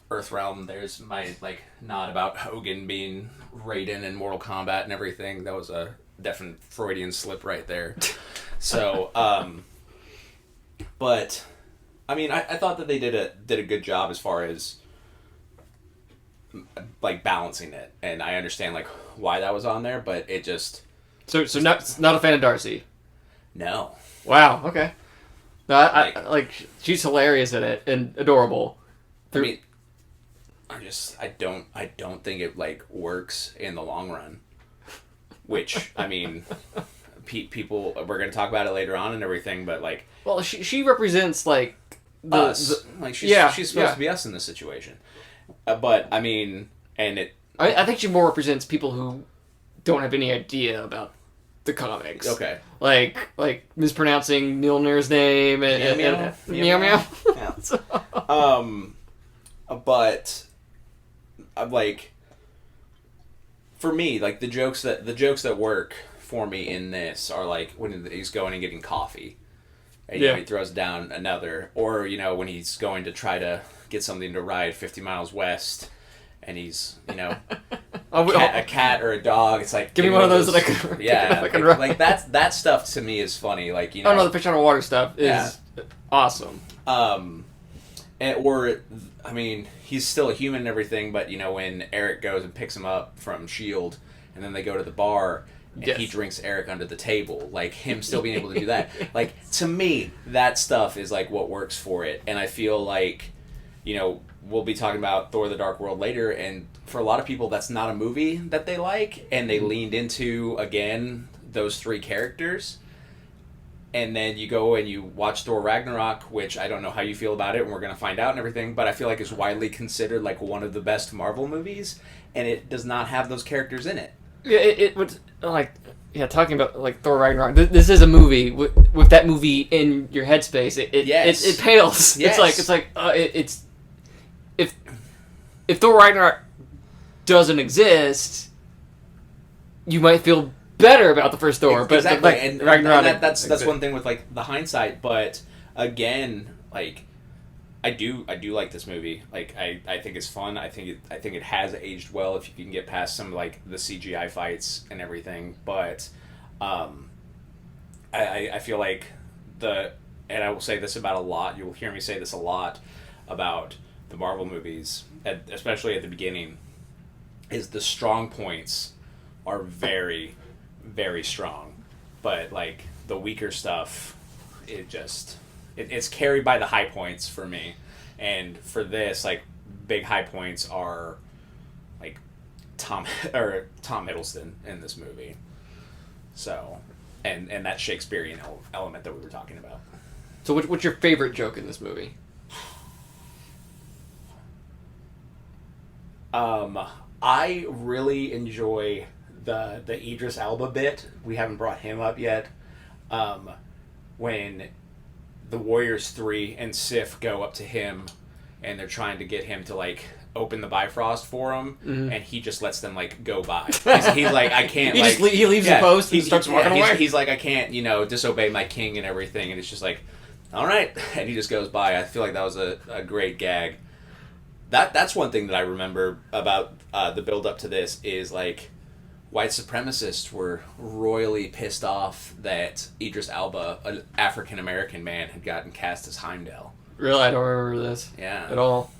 Speaker 2: Earthrealm, there's my like nod about Hogan being Raiden in Mortal Kombat and everything. That was a definite Freudian slip right there. So, but I mean, I thought that they did a good job as far as like balancing it, and I understand like why that was on there, but it just
Speaker 1: so not a fan of Darcy.
Speaker 2: No.
Speaker 1: Wow. Okay. No, I like she's hilarious in it and adorable.
Speaker 2: I mean, I don't think it like works in the long run. Which I mean, people we're gonna talk about it later on and everything, but like,
Speaker 1: well, she represents like
Speaker 2: us. Like she's supposed to be us in this situation. But I mean, and it.
Speaker 1: I think she more represents people who don't have any idea about the comics.
Speaker 2: Okay.
Speaker 1: Like mispronouncing Mjolnir's name and meow meow.
Speaker 2: Yeah. But like for me, like the jokes that work for me in this are like when he's going and getting coffee, and he throws down another, or when he's going to try to get something to ride 50 miles west, and he's a cat or a dog. It's like
Speaker 1: give me one of those that I can ride.
Speaker 2: Like that stuff to me is funny. Like
Speaker 1: oh no, the fish out of water stuff is awesome.
Speaker 2: I mean, he's still a human and everything, but when Eric goes and picks him up from S.H.I.E.L.D. and then they go to the bar and he drinks Eric under the table, like him still being able to do that. Like, to me, that stuff is like what works for it. And I feel like, we'll be talking about Thor: The Dark World later, and for a lot of people, that's not a movie that they like, and they leaned into, again, those three characters. And then you go and you watch Thor Ragnarok, which I don't know how you feel about it, and we're going to find out and everything, but I feel like it's widely considered like one of the best Marvel movies, and it does not have those characters in it.
Speaker 1: Yeah, it would, like, talking about like Thor Ragnarok, this is a movie, with that movie in your headspace, it pales.
Speaker 2: Yes.
Speaker 1: It's like, if Thor Ragnarok doesn't exist, you might feel better about the first Thor. But
Speaker 2: exactly,
Speaker 1: like,
Speaker 2: and
Speaker 1: Ragnarok,
Speaker 2: that's one thing with like the hindsight. But again, like I do like this movie. Like I think it's fun. I think it has aged well if you can get past some like the CGI fights and everything. But I feel like and I will say this about a lot. You will hear me say this a lot about the Marvel movies, especially at the beginning, is the strong points are very, very strong, but like the weaker stuff, it's carried by the high points for me. And for this, like, big high points are like Tom Hiddleston in this movie. So, and that Shakespearean element that we were talking about.
Speaker 1: So what's your favorite joke in this movie?
Speaker 2: I really enjoy the Idris Elba bit. We haven't brought him up yet. When the Warriors 3 and Sif go up to him and they're trying to get him to like open the Bifrost for him, and he just lets them like go by. He's like, I can't.
Speaker 1: He leaves the post and starts walking away.
Speaker 2: He's like, I can't, disobey my king and everything. And it's just like, all right, and he just goes by. I feel like that was a great gag. That's one thing that I remember about the build up to this is like white supremacists were royally pissed off that Idris Elba, an African American man, had gotten cast as Heimdall.
Speaker 1: Really, I don't remember this.
Speaker 2: Yeah,
Speaker 1: at all.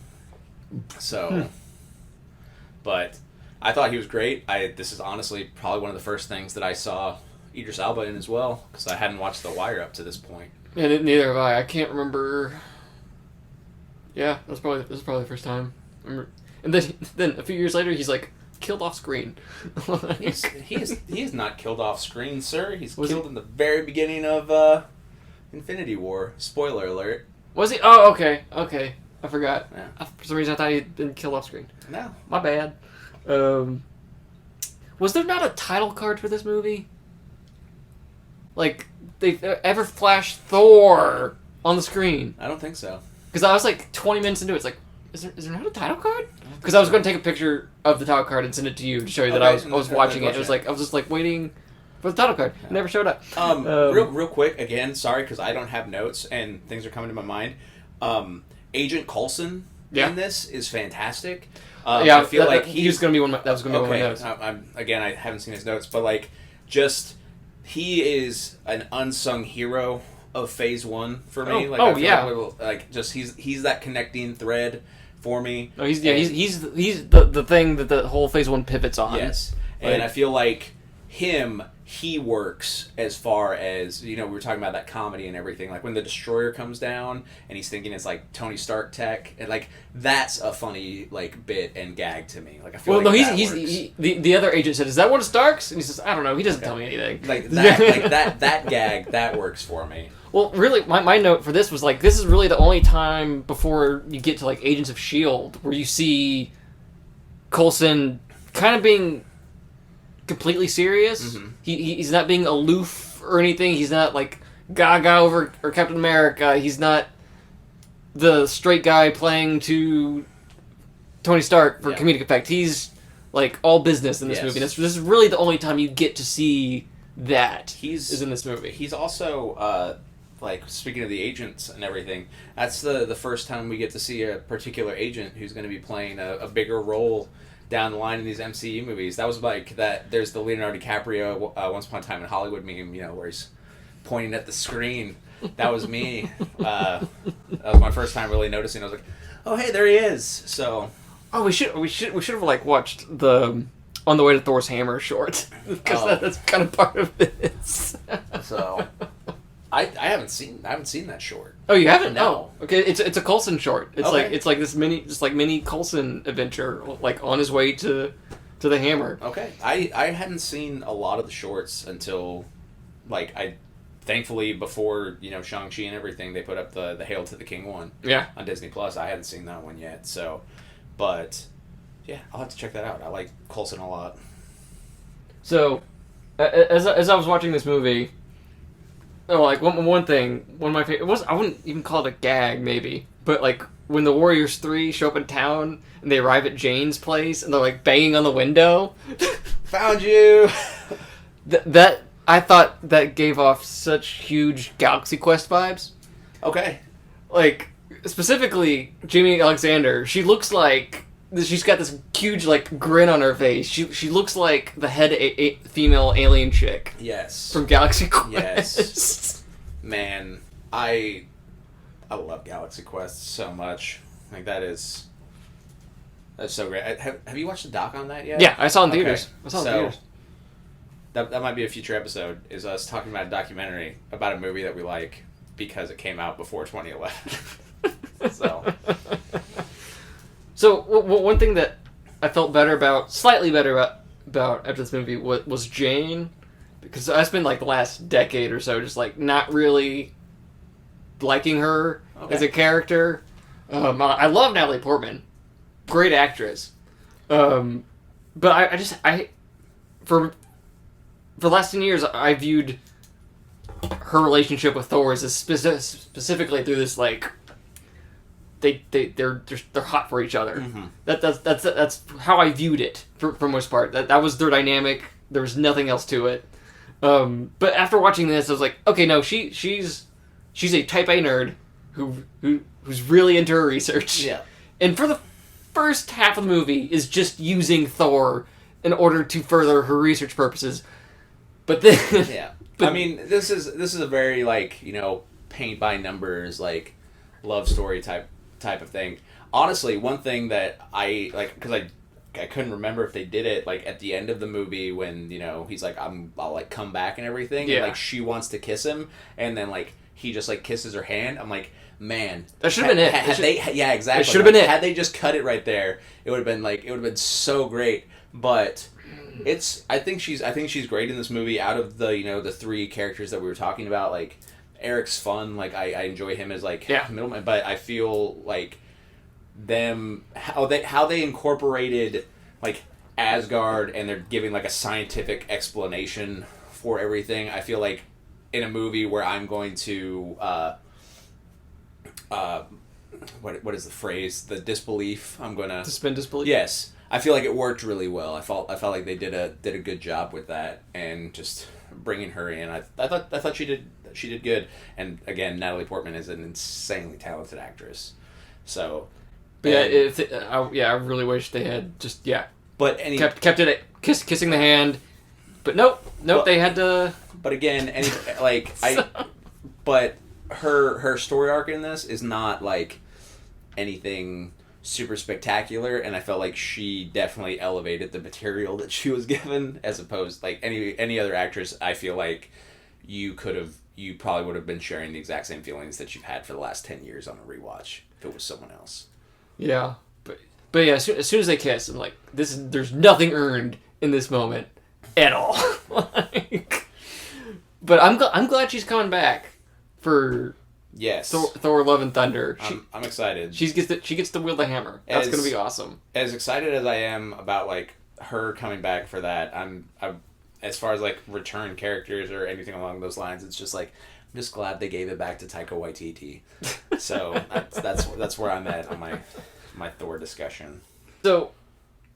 Speaker 2: So, but I thought he was great. This is honestly probably one of the first things that I saw Idris Elba in as well, because I hadn't watched The Wire up to this point.
Speaker 1: Yeah, neither have I. I can't remember. Yeah, this is probably the first time. And then a few years later, he's like killed off screen.
Speaker 2: He is not killed off screen, sir. He's killed in the very beginning of Infinity War. Spoiler alert.
Speaker 1: Was he? Oh, okay. I forgot.
Speaker 2: Yeah.
Speaker 1: For some reason, I thought he'd been killed off screen.
Speaker 2: No.
Speaker 1: My bad. Was there not a title card for this movie? Like, they ever flashed Thor on the screen?
Speaker 2: I don't think so.
Speaker 1: Because I was like 20 minutes into it. It's like, is there not a title card? Because I was going to take a picture of the title card and send it to you to show you that I was watching it. It was like, I was just like waiting for the title card. It never showed up.
Speaker 2: Real quick, again, sorry, because I don't have notes and things are coming to my mind. Agent Coulson in this is fantastic. I feel like
Speaker 1: he was going to be one. That was going to be one of my
Speaker 2: notes. Again, I haven't seen his notes, but like, just he is an unsung hero of Phase 1 for me. He's that connecting thread for me.
Speaker 1: Oh, he's the thing that the whole Phase 1 pivots on.
Speaker 2: Yes, and I feel like he works as far as, we were talking about that comedy and everything, like when the Destroyer comes down and he's thinking it's like Tony Stark tech, and like that's a funny like bit and gag to me. Like I feel
Speaker 1: the other agent said, "Is that one of Stark's?" And he says, "I don't know. He doesn't tell me anything."
Speaker 2: Like that gag that works for me.
Speaker 1: Well, really, my note for this was like, this is really the only time before you get to like Agents of S.H.I.E.L.D. where you see Coulson kind of being completely serious. Mm-hmm. He's not being aloof or anything. He's not like Gaga or Captain America. He's not the straight guy playing to Tony Stark for comedic effect. He's like all business in this movie. This is really the only time you get to see that is in this movie.
Speaker 2: He's also like, speaking of the agents and everything, that's the first time we get to see a particular agent who's going to be playing a bigger role down the line in these MCU movies. That was like that. There's the Leonardo DiCaprio Once Upon a Time in Hollywood meme, where he's pointing at the screen. That was me. That was my first time really noticing. I was like, oh hey, there he is. So,
Speaker 1: we should have like watched the On the Way to Thor's Hammer short, because that's kind of part of this.
Speaker 2: So, I haven't seen that short.
Speaker 1: Oh, you haven't?
Speaker 2: No.
Speaker 1: Oh, okay. It's a Coulson short. It's like this mini Coulson adventure, like on his way to the hammer.
Speaker 2: Okay. I hadn't seen a lot of the shorts until thankfully before Shang-Chi and everything, they put up the Hail to the King one.
Speaker 1: Yeah.
Speaker 2: On Disney Plus. I hadn't seen that one yet. So, but yeah, I'll have to check that out. I like Coulson a lot.
Speaker 1: So, as I was watching this movie. Oh, like one of my favorite. I wouldn't even call it a gag. Maybe But like when the Warriors 3 show up in town and they arrive at Jane's place and they're like banging on the window,
Speaker 2: found you.
Speaker 1: that I thought that gave off such huge Galaxy Quest vibes.
Speaker 2: Okay.
Speaker 1: Like specifically Jamie Alexander, she looks like she's got this huge like grin on her face. She looks like the head female alien chick.
Speaker 2: Yes.
Speaker 1: From Galaxy Quest.
Speaker 2: Yes. Man, I love Galaxy Quest so much. Like that's so great. Have you watched the doc on that yet?
Speaker 1: Yeah, I saw it in theaters.
Speaker 2: Okay.
Speaker 1: I saw it in theaters.
Speaker 2: That might be a future episode, is us talking about a documentary about a movie that we like because it came out before 2011.
Speaker 1: So one thing that I felt slightly better about after this movie was Jane, because I spent like the last decade or so just like not really liking her as a character. I love Natalie Portman, great actress, but I for the last 10 years I viewed her relationship with Thor as specifically through this like they're hot for each other. Mm-hmm. That's how I viewed it for most part. That was their dynamic. There was nothing else to it. But after watching this, I was like, okay, no, she's a type A nerd who's really into her research.
Speaker 2: Yeah. And
Speaker 1: for the first half of the movie is just using Thor in order to further her research purposes. But then
Speaker 2: yeah. I mean, this is a very like, paint by numbers like love story type of thing. Honestly, one thing that I like, because I couldn't remember if they did it like at the end of the movie when he's like I'll like come back and everything. Yeah. And like she wants to kiss him and then like he just like kisses her hand. I'm like, man,
Speaker 1: that should have been it.
Speaker 2: Yeah, exactly.
Speaker 1: It should have been it.
Speaker 2: Had they just cut it right there, it would have been so great. But I think she's great in this movie. Out of the the three characters that we were talking about, like Eric's fun. Like I enjoy him as like middleman, but I feel like how they incorporated like Asgard and they're giving like a scientific explanation for everything. I feel like in a movie where I'm going to what is the phrase? The disbelief. I'm gonna
Speaker 1: suspend disbelief.
Speaker 2: Yes, I feel like it worked really well. I felt like they did a good job with that and just bringing her in. I thought she did good. And again, Natalie Portman is an insanely talented actress. So,
Speaker 1: but I really wish they had just
Speaker 2: But
Speaker 1: kept it at kissing the hand. But nope, they had to.
Speaker 2: But again, but her story arc in this is not like anything super spectacular, and I felt like she definitely elevated the material that she was given as opposed like any other actress. I feel like you probably would have been sharing the exact same feelings that you've had for the last 10 years on a rewatch if it was someone else.
Speaker 1: Yeah, but yeah, as soon as they kiss, I'm like, there's nothing earned in this moment at all. But I'm glad she's coming back for Thor: Love and Thunder.
Speaker 2: I'm excited.
Speaker 1: She gets to wield the hammer. That's gonna be awesome.
Speaker 2: As excited as I am about like her coming back for that, I'm as far as like return characters or anything along those lines, it's just like I'm just glad they gave it back to Taika Waititi. So that's where I'm at on my Thor discussion.
Speaker 1: So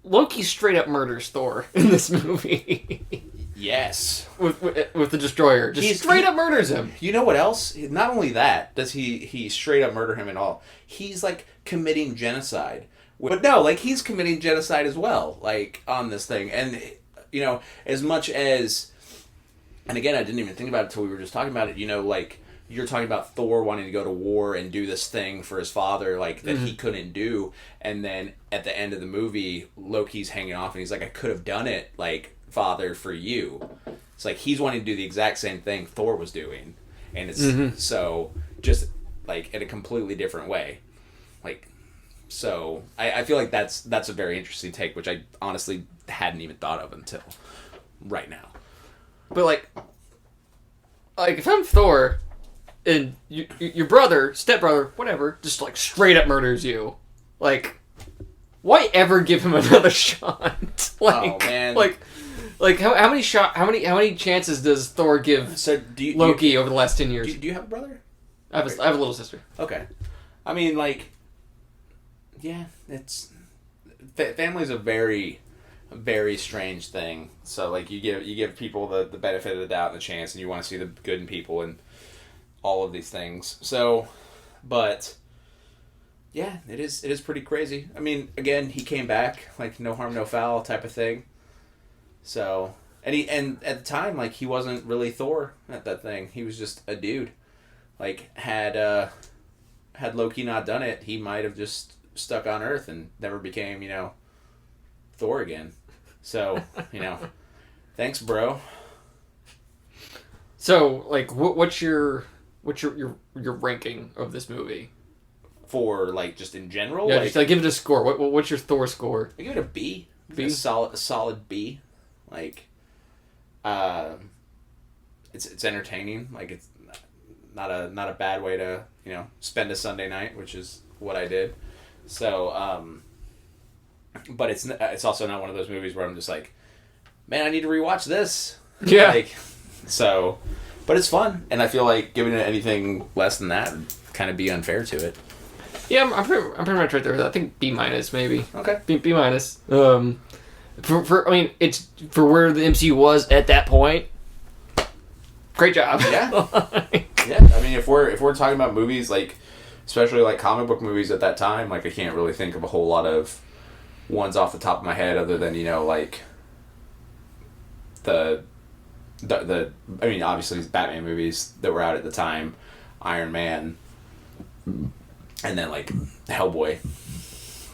Speaker 1: Loki straight up murders Thor in this movie.
Speaker 2: Yes.
Speaker 1: With the Destroyer. Just straight up murders him.
Speaker 2: You know what else? Not only that does he straight up murder him and all. He's like committing genocide. But no, like he's committing genocide as well, like on this thing. And as much as, and again, I didn't even think about it until we were just talking about it, like you're talking about Thor wanting to go to war and do this thing for his father, like that he couldn't do. And then at the end of the movie, Loki's hanging off and he's like, I could have done it, like, father, for you. It's like he's wanting to do the exact same thing Thor was doing. And it's so just like in a completely different way. Like, so I feel like that's a very interesting take, which I honestly hadn't even thought of until right now.
Speaker 1: But like if I'm Thor and your brother, stepbrother, whatever, just like straight up murders you, like, why ever give him another shot? Like,
Speaker 2: oh man,
Speaker 1: like how many chances does Thor give Loki over the last 10 years?
Speaker 2: Do you have a brother?
Speaker 1: I have a little sister.
Speaker 2: Okay. I mean, like, yeah, it's family's a very, very strange thing. So like you give people the benefit of the doubt and the chance, and you want to see the good in people and all of these things. So, but yeah, it is pretty crazy. I mean, again, he came back like no harm, no foul type of thing. So, and at the time, like, he wasn't really Thor at that thing. He was just a dude. Like, had Loki not done it, he might have just stuck on Earth and never became, Thor again. So, thanks, bro.
Speaker 1: So, like, what's your ranking of this movie?
Speaker 2: For, like, just in general?
Speaker 1: Yeah, just give it a score. What's your Thor score?
Speaker 2: I give it a B.
Speaker 1: B?
Speaker 2: A solid B. Like, it's entertaining. Like, it's not a bad way to, spend a Sunday night, which is what I did. So, but it's also not one of those movies where I'm just like, man, I need to rewatch this.
Speaker 1: Yeah.
Speaker 2: Like, so, but it's fun, and I feel like giving it anything less than that would kind of be unfair to it.
Speaker 1: Yeah, I'm pretty much right there. I think B- maybe.
Speaker 2: Okay.
Speaker 1: B-. For I mean, it's for where the MCU was at that point. Great job.
Speaker 2: Yeah. Yeah. I mean, if we're talking about movies, like, especially like comic book movies at that time, like, I can't really think of a whole lot of ones off the top of my head other than, like the I mean, obviously Batman movies that were out at the time, Iron Man, and then like Hellboy.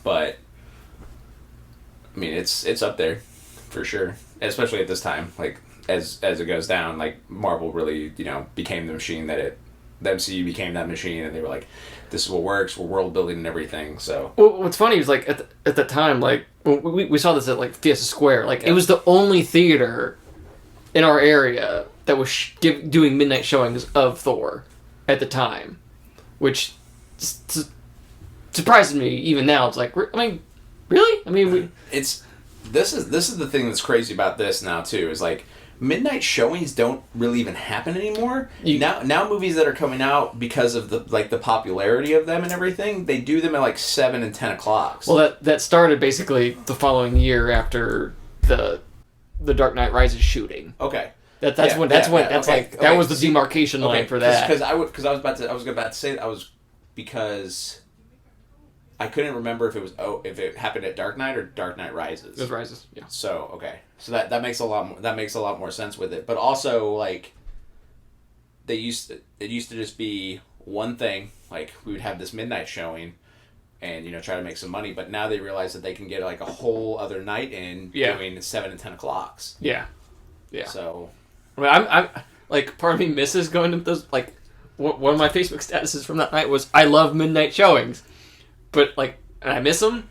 Speaker 2: But I mean, it's up there for sure, especially at this time. Like, as it goes down, like, Marvel really, became the machine that the MCU became that machine, and they were like, this is what works, we're world building and everything. So,
Speaker 1: well, what's funny is, like, at the time, like, we saw this at, like, Fiesta Square. Like, It was the only theater in our area that was doing midnight showings of Thor at the time, which surprises me even now. It's like, I mean, really? I mean,
Speaker 2: this is the thing that's crazy about this now too, is like, midnight showings don't really even happen anymore. Now movies that are coming out, because of the popularity of them and everything, they do them at like 7 and 10 o'clock.
Speaker 1: Well, that started basically the following year after the Dark Knight Rises shooting.
Speaker 2: Okay.
Speaker 1: That was the demarcation line for that.
Speaker 2: Because I was about to say that because I couldn't remember if it happened at Dark Knight or Dark Knight Rises.
Speaker 1: It was Rises, yeah.
Speaker 2: So okay, so that makes a lot more sense with it. But also, like, it used to just be one thing. Like, we would have this midnight showing, and try to make some money. But now they realize that they can get like a whole other night in doing 7 and 10 o'clocks.
Speaker 1: Yeah, yeah.
Speaker 2: So,
Speaker 1: I mean, I'm like, part of me misses going to those. Like, one of my Facebook statuses from that night was, "I love midnight showings," but like, and I miss them.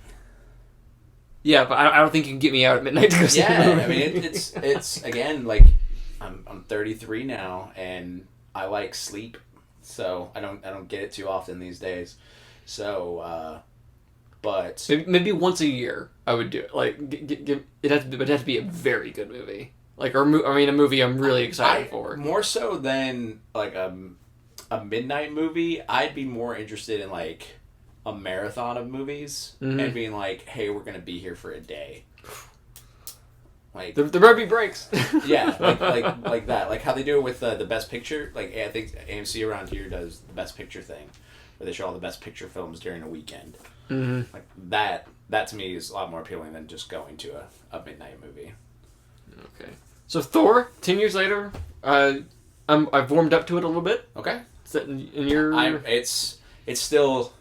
Speaker 1: Yeah, but I don't think you can get me out at midnight to go see the movie.
Speaker 2: I mean, it's again, like, I'm 33 now, and I like sleep, so I don't get it too often these days. So, but
Speaker 1: maybe once a year I would do it. Like, it'd have to be a very good movie. Like, a movie I'm really excited for.
Speaker 2: More so than like a midnight movie, I'd be more interested in like a marathon of movies, and being like, hey, we're gonna be here for a day. Like,
Speaker 1: there better be breaks.
Speaker 2: Yeah, like that, like how they do it with the Best Picture. Like, I think AMC around here does the Best Picture thing, where they show all the Best Picture films during a weekend. Mm-hmm. Like that to me is a lot more appealing than just going to a midnight movie.
Speaker 1: Okay, so Thor, 10 years later, I've warmed up to it a little bit.
Speaker 2: Okay,
Speaker 1: is that in your?
Speaker 2: It's still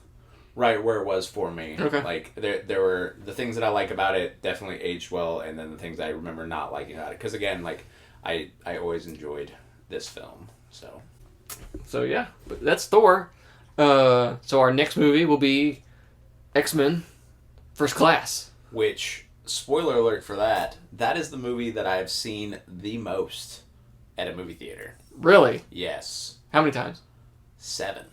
Speaker 2: right where it was for me.
Speaker 1: Okay.
Speaker 2: Like, there were the things that I like about it definitely aged well, and then the things I remember not liking about it, because again, like, I always enjoyed this film. So
Speaker 1: yeah, but that's Thor. So our next movie will be X-Men First Class.
Speaker 2: Which, spoiler alert for that is the movie that I have seen the most at a movie theater.
Speaker 1: Really?
Speaker 2: Yes.
Speaker 1: How many times?
Speaker 2: 7.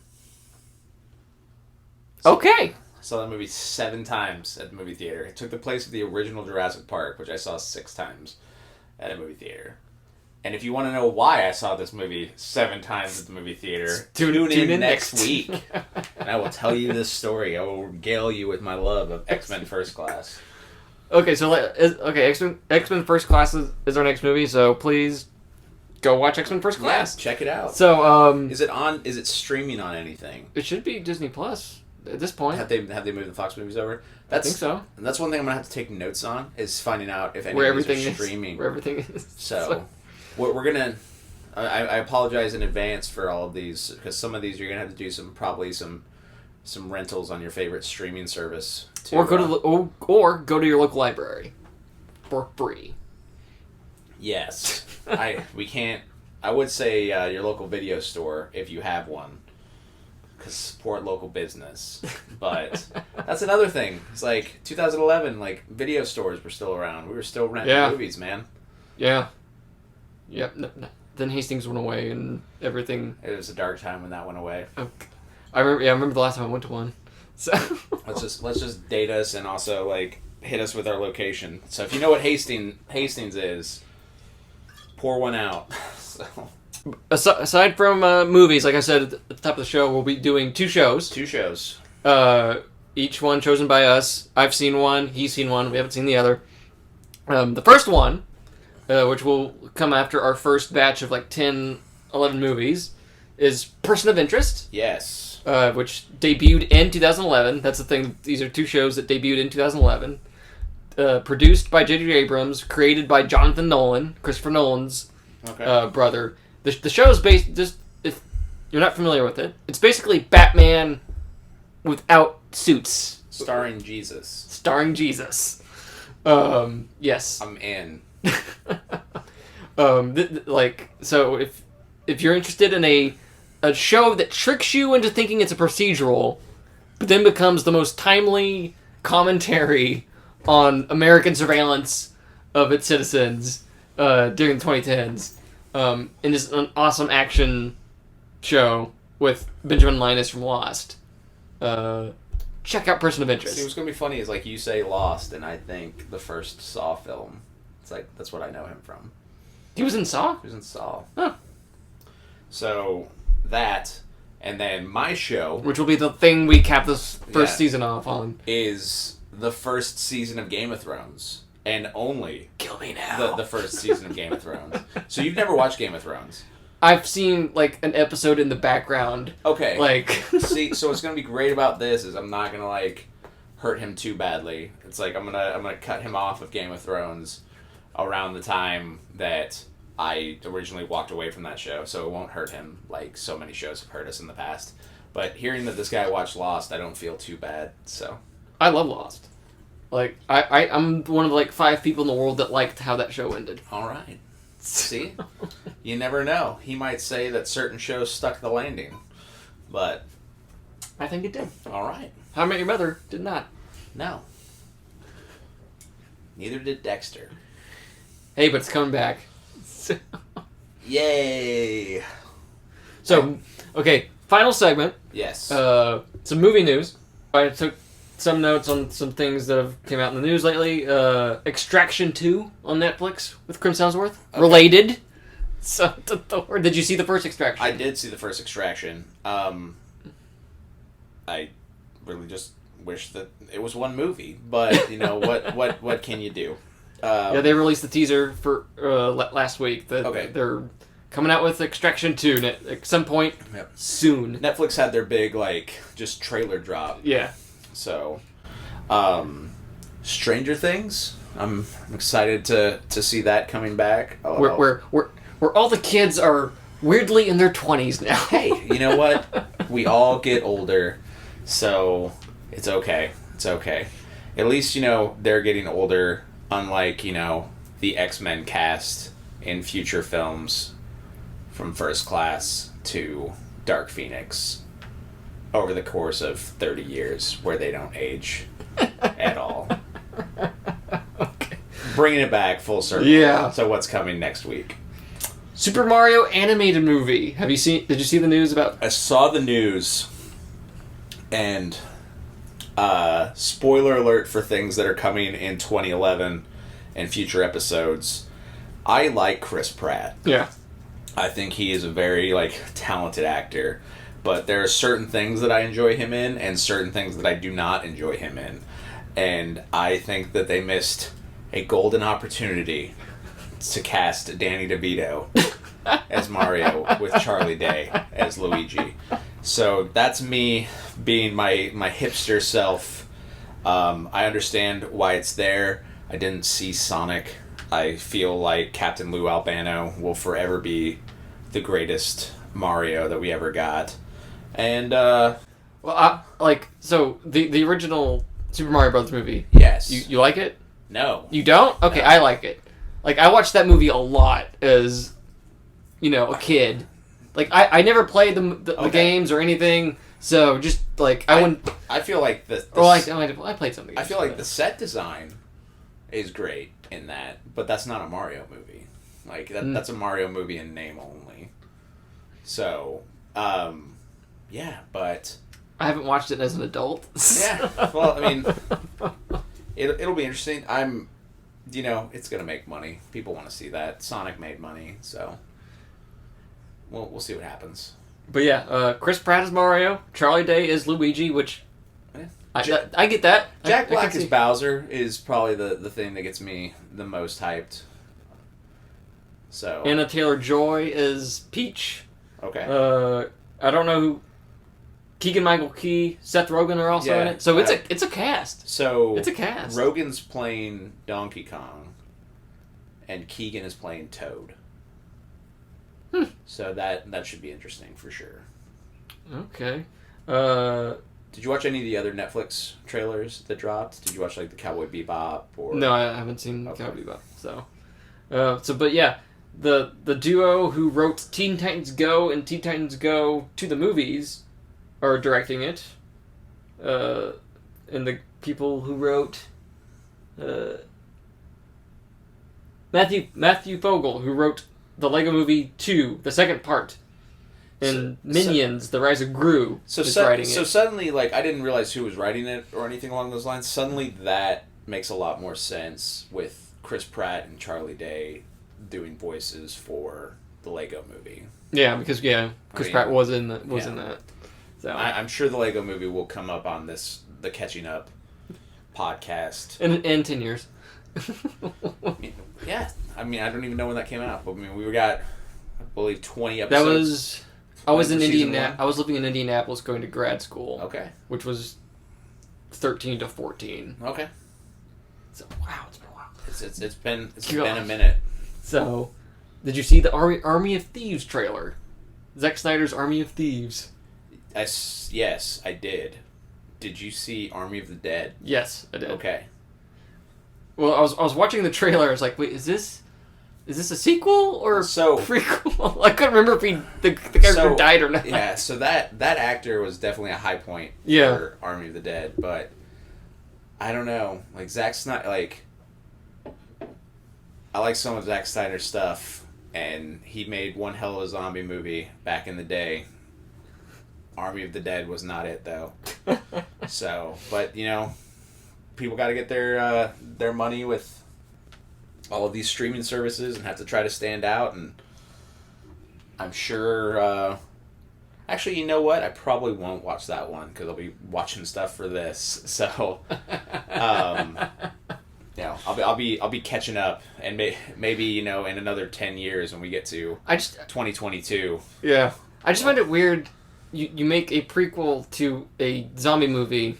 Speaker 1: Okay.
Speaker 2: I saw that movie 7 times at the movie theater. It took the place of the original Jurassic Park, which I saw 6 times at a movie theater. And if you want to know why I saw this movie 7 times at the movie theater,
Speaker 1: tune in
Speaker 2: next week. And I will tell you this story. I will regale you with my love of X-Men First Class.
Speaker 1: Okay, so X-Men First Class is our next movie, so please go watch X-Men First Class.
Speaker 2: Yeah, check it out.
Speaker 1: So,
Speaker 2: is it streaming on anything?
Speaker 1: It should be Disney Plus at this point.
Speaker 2: Have they moved the Fox movies over?
Speaker 1: I think so.
Speaker 2: And that's one thing I'm gonna have to take notes on, is finding out if any
Speaker 1: where
Speaker 2: of these
Speaker 1: everything
Speaker 2: are streaming.
Speaker 1: Where everything is.
Speaker 2: So we're gonna. I apologize in advance for all of these, because some of these you're gonna have to do some rentals on your favorite streaming service.
Speaker 1: Or go to your local library for free.
Speaker 2: Yes, we can't. I would say your local video store if you have one, because support local business. But that's another thing. It's like 2011, like video stores were still around. We were still renting movies, man.
Speaker 1: Yeah. Yep. No. Then Hastings went away and everything.
Speaker 2: It was a dark time when that went away.
Speaker 1: Okay. I remember the last time I went to one. So
Speaker 2: let's just date us and also like hit us with our location. So if you know what Hastings is, pour one out. So.
Speaker 1: Aside from movies, like I said at the top of the show, we'll be doing 2 shows.
Speaker 2: 2 shows.
Speaker 1: Each one chosen by us. I've seen one. He's seen one. We haven't seen the other. The first one, which will come after our first batch of like 10, 11 movies, is Person of Interest.
Speaker 2: Yes.
Speaker 1: Which debuted in 2011. That's the thing. These are 2 shows that debuted in 2011. Produced by J.J. Abrams, created by Jonathan Nolan, Christopher Nolan's brother. The show is based, just if you're not familiar with it, it's basically Batman without suits.
Speaker 2: Starring Jesus.
Speaker 1: Yes.
Speaker 2: I'm in.
Speaker 1: So if you're interested in a show that tricks you into thinking it's a procedural, but then becomes the most timely commentary on American surveillance of its citizens during the 2010s, and is an awesome action show with Benjamin Linus from Lost. Check out Person of Interest.
Speaker 2: See, what's going to be funny is, like, you say Lost, and I think the first Saw film. It's like, that's what I know him from.
Speaker 1: He was in Saw?
Speaker 2: He was in Saw.
Speaker 1: Huh.
Speaker 2: So, that, and then my show...
Speaker 1: which will be the thing we cap this first season off on.
Speaker 2: ...is the first season of Game of Thrones. And only...
Speaker 1: Kill me now.
Speaker 2: The first season of Game of Thrones. So you've never watched Game of Thrones?
Speaker 1: I've seen, like, an episode in the background.
Speaker 2: Okay.
Speaker 1: Like...
Speaker 2: See, so what's going to be great about this is I'm not going to, like, hurt him too badly. It's like I'm gonna cut him off of Game of Thrones around the time that I originally walked away from that show, so it won't hurt him like so many shows have hurt us in the past. But hearing that this guy watched Lost, I don't feel too bad, so...
Speaker 1: I love Lost. Like, I'm one of, like, 5 people in the world that liked how that show ended.
Speaker 2: Alright. See? You never know. He might say that certain shows stuck the landing. But...
Speaker 1: I think it did.
Speaker 2: Alright.
Speaker 1: How I Met Your Mother did not.
Speaker 2: No. Neither did Dexter.
Speaker 1: Hey, but it's coming back.
Speaker 2: Yay!
Speaker 1: So, okay, final segment.
Speaker 2: Yes.
Speaker 1: Some movie news. I took some notes on some things that have came out in the news lately. Extraction 2 on Netflix with Chris Hemsworth. Okay. Related. So, to Thor. Did you see the first Extraction?
Speaker 2: I did see the first Extraction. I really just wish that it was one movie, but you know what can you do?
Speaker 1: Yeah, they released the teaser for last week.
Speaker 2: Okay.
Speaker 1: They're coming out with Extraction 2 at some point soon.
Speaker 2: Netflix had their big just trailer drop.
Speaker 1: Yeah.
Speaker 2: So, Stranger Things. I'm excited to see that coming back.
Speaker 1: Where all the kids are weirdly in their 20s now.
Speaker 2: Hey, you know what? We all get older, so it's okay. It's okay. At least, they're getting older, unlike, the X-Men cast in future films from First Class to Dark Phoenix over the course of 30 years, where they don't age at all.
Speaker 1: Okay.
Speaker 2: Bringing it back full circle.
Speaker 1: Yeah.
Speaker 2: So what's coming next week?
Speaker 1: Super Mario animated movie. Did you see the news about...
Speaker 2: I saw the news, and spoiler alert for things that are coming in 2011 and future episodes. I like Chris Pratt.
Speaker 1: Yeah.
Speaker 2: I think he is a very, talented actor. But there are certain things that I enjoy him in and certain things that I do not enjoy him in. And I think that they missed a golden opportunity to cast Danny DeVito as Mario with Charlie Day as Luigi. So that's me being my hipster self. I understand why it's there. I didn't see Sonic. I feel like Captain Lou Albano will forever be the greatest Mario that we ever got. And,
Speaker 1: so the original Super Mario Bros. Movie.
Speaker 2: Yes.
Speaker 1: You like it?
Speaker 2: No.
Speaker 1: You don't? Okay,
Speaker 2: No.
Speaker 1: I like it. I watched that movie a lot as, a kid. I never played the games or anything, so just, I wouldn't...
Speaker 2: I feel like
Speaker 1: I played some games.
Speaker 2: I feel like the set design is great in that, but that's not a Mario movie. That's a Mario movie in name only. So, yeah, but...
Speaker 1: I haven't watched it as an adult.
Speaker 2: Yeah, well, I mean, it'll be interesting. It's going to make money. People want to see that. Sonic made money, so we'll see what happens.
Speaker 1: But yeah, Chris Pratt is Mario, Charlie Day is Luigi, which I get that.
Speaker 2: Jack Black as Bowser is probably the thing that gets me the most hyped. So
Speaker 1: Anna Taylor-Joy is Peach.
Speaker 2: Okay.
Speaker 1: I don't know who. Keegan-Michael Key, Seth Rogen are also in it. So it's a cast.
Speaker 2: So
Speaker 1: it's a cast.
Speaker 2: Rogen's playing Donkey Kong, and Keegan is playing Toad. So that should be interesting for sure.
Speaker 1: Okay.
Speaker 2: Did you watch any of the other Netflix trailers that dropped? Did you watch the Cowboy Bebop or?
Speaker 1: No, I haven't seen Cowboy Bebop. But yeah, the duo who wrote Teen Titans Go and Teen Titans Go to the movies are directing it. And the people who wrote Matthew Fogel, who wrote the Lego Movie 2, the second part, and Minions: The Rise of Gru, is writing it.
Speaker 2: So suddenly, I didn't realize who was writing it or anything along those lines. Suddenly, that makes a lot more sense with Chris Pratt and Charlie Day doing voices for the Lego Movie.
Speaker 1: Yeah, because Chris Pratt was in that. So
Speaker 2: I'm sure the Lego Movie will come up on the Catching Up podcast
Speaker 1: in 10 years.
Speaker 2: Yeah, I don't even know when that came out, but we got, I believe, 20 episodes.
Speaker 1: I was in Indianapolis. I was living in Indianapolis, going to grad school.
Speaker 2: Okay.
Speaker 1: Which was 13 to 14.
Speaker 2: Okay.
Speaker 1: So wow, it's been a while.
Speaker 2: It's been a minute.
Speaker 1: So, did you see the Army of Thieves trailer? Zack Snyder's Army of Thieves.
Speaker 2: Yes, I did. Did you see Army of the Dead?
Speaker 1: Yes, I did.
Speaker 2: Okay.
Speaker 1: Well, I was watching the trailer. I was like, wait, is this a sequel or prequel? I couldn't remember if the character died or not.
Speaker 2: Yeah, so that actor was definitely a high point for Army of the Dead, but I don't know. Zack Snyder, I like some of Zack Snyder's stuff, and he made one hell of a zombie movie back in the day. Army of the Dead was not it, though. So, but, people got to get their money with all of these streaming services and have to try to stand out, and I'm sure... actually, you know what? I probably won't watch that one, because I'll be watching stuff for this, so... I'll be catching up, and maybe in another 10 years when we get to 2022.
Speaker 1: Yeah. I just find it weird... You make a prequel to a zombie movie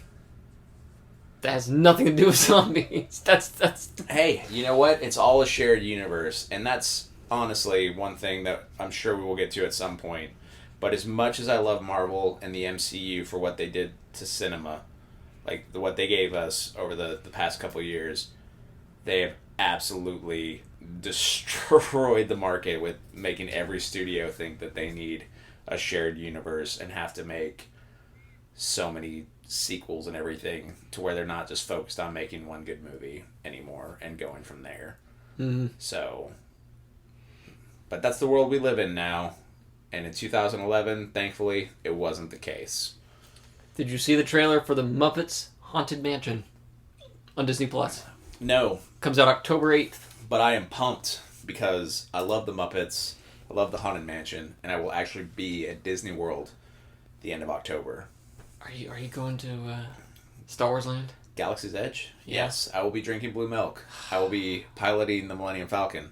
Speaker 1: that has nothing to do with zombies. That's.
Speaker 2: Hey, you know what? It's all a shared universe, and that's honestly one thing that I'm sure we will get to at some point. But as much as I love Marvel and the MCU for what they did to cinema, what they gave us over the past couple of years, they have absolutely destroyed the market with making every studio think that they need a shared universe and have to make so many sequels and everything to where they're not just focused on making one good movie anymore and going from there.
Speaker 1: Mm-hmm.
Speaker 2: So, but that's the world we live in now. And in 2011, thankfully, it wasn't the case.
Speaker 1: Did you see the trailer for the Muppets Haunted Mansion on Disney Plus?
Speaker 2: No.
Speaker 1: Comes out October 8th.
Speaker 2: But I am pumped because I love the Muppets, I love the Haunted Mansion, and I will actually be at Disney World the end of October.
Speaker 1: Are you going to Star Wars Land?
Speaker 2: Galaxy's Edge?
Speaker 1: Yeah.
Speaker 2: Yes. I will be drinking blue milk. I will be piloting the Millennium Falcon.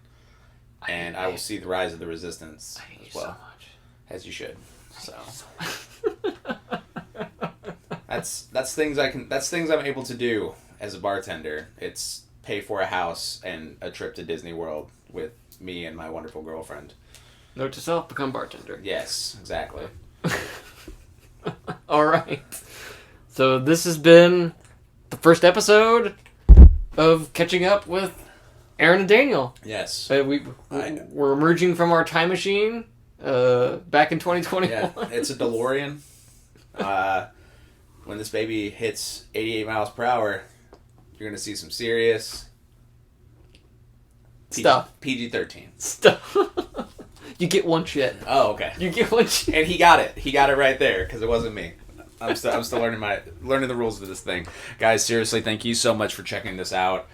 Speaker 2: And I will see the rise of the Resistance as well. So much. As you should. So that's things I'm able to do as a bartender. It's pay for a house and a trip to Disney World with me and my wonderful girlfriend.
Speaker 1: Note to self, become bartender.
Speaker 2: Yes, exactly.
Speaker 1: All right. So this has been the first episode of Catching Up with Aaron and Daniel.
Speaker 2: Yes.
Speaker 1: We're emerging from our time machine back in 2021.
Speaker 2: Yeah, it's a DeLorean. When this baby hits 88 miles per hour, you're going to see some serious
Speaker 1: stuff.
Speaker 2: PG-13.
Speaker 1: Stuff. You get one shit.
Speaker 2: Oh, okay.
Speaker 1: You get one shit.
Speaker 2: And he got it. He got it right there because it wasn't me. I'm still learning the rules of this thing. Guys, seriously, thank you so much for checking this out.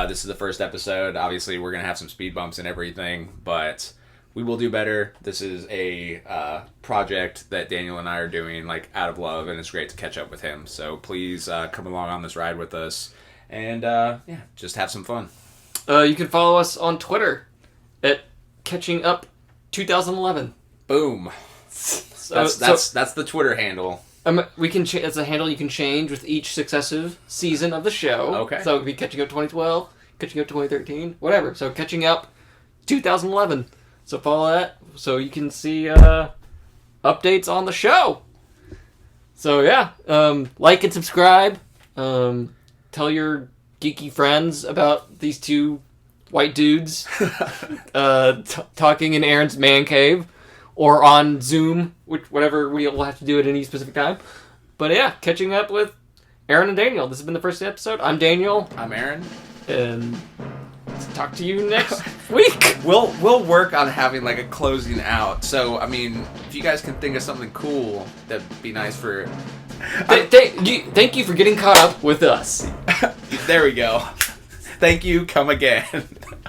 Speaker 2: This is the first episode. Obviously, we're going to have some speed bumps and everything, but we will do better. This is a project that Daniel and I are doing like out of love, and it's great to catch up with him. So please come along on this ride with us and just have some fun.
Speaker 1: You can follow us on Twitter at Catching Up 2011.
Speaker 2: Boom. That's the Twitter handle.
Speaker 1: We can it's a handle you can change with each successive season of the show. Okay. So it could be Catching Up 2012, Catching Up 2013, whatever. So Catching Up 2011. So follow that so you can see updates on the show. So yeah, like and subscribe. Tell your geeky friends about these two white dudes talking in Aaron's man cave. Or on Zoom, whatever we will have to do at any specific time. But yeah, Catching Up with Aaron and Daniel. This has been the first episode. I'm Daniel.
Speaker 2: I'm Aaron.
Speaker 1: And talk to you next week.
Speaker 2: We'll work on having like a closing out. So, I mean, if you guys can think of something cool, that'd be nice for...
Speaker 1: Thank you for getting caught up with us.
Speaker 2: There we go. Thank you. Come again.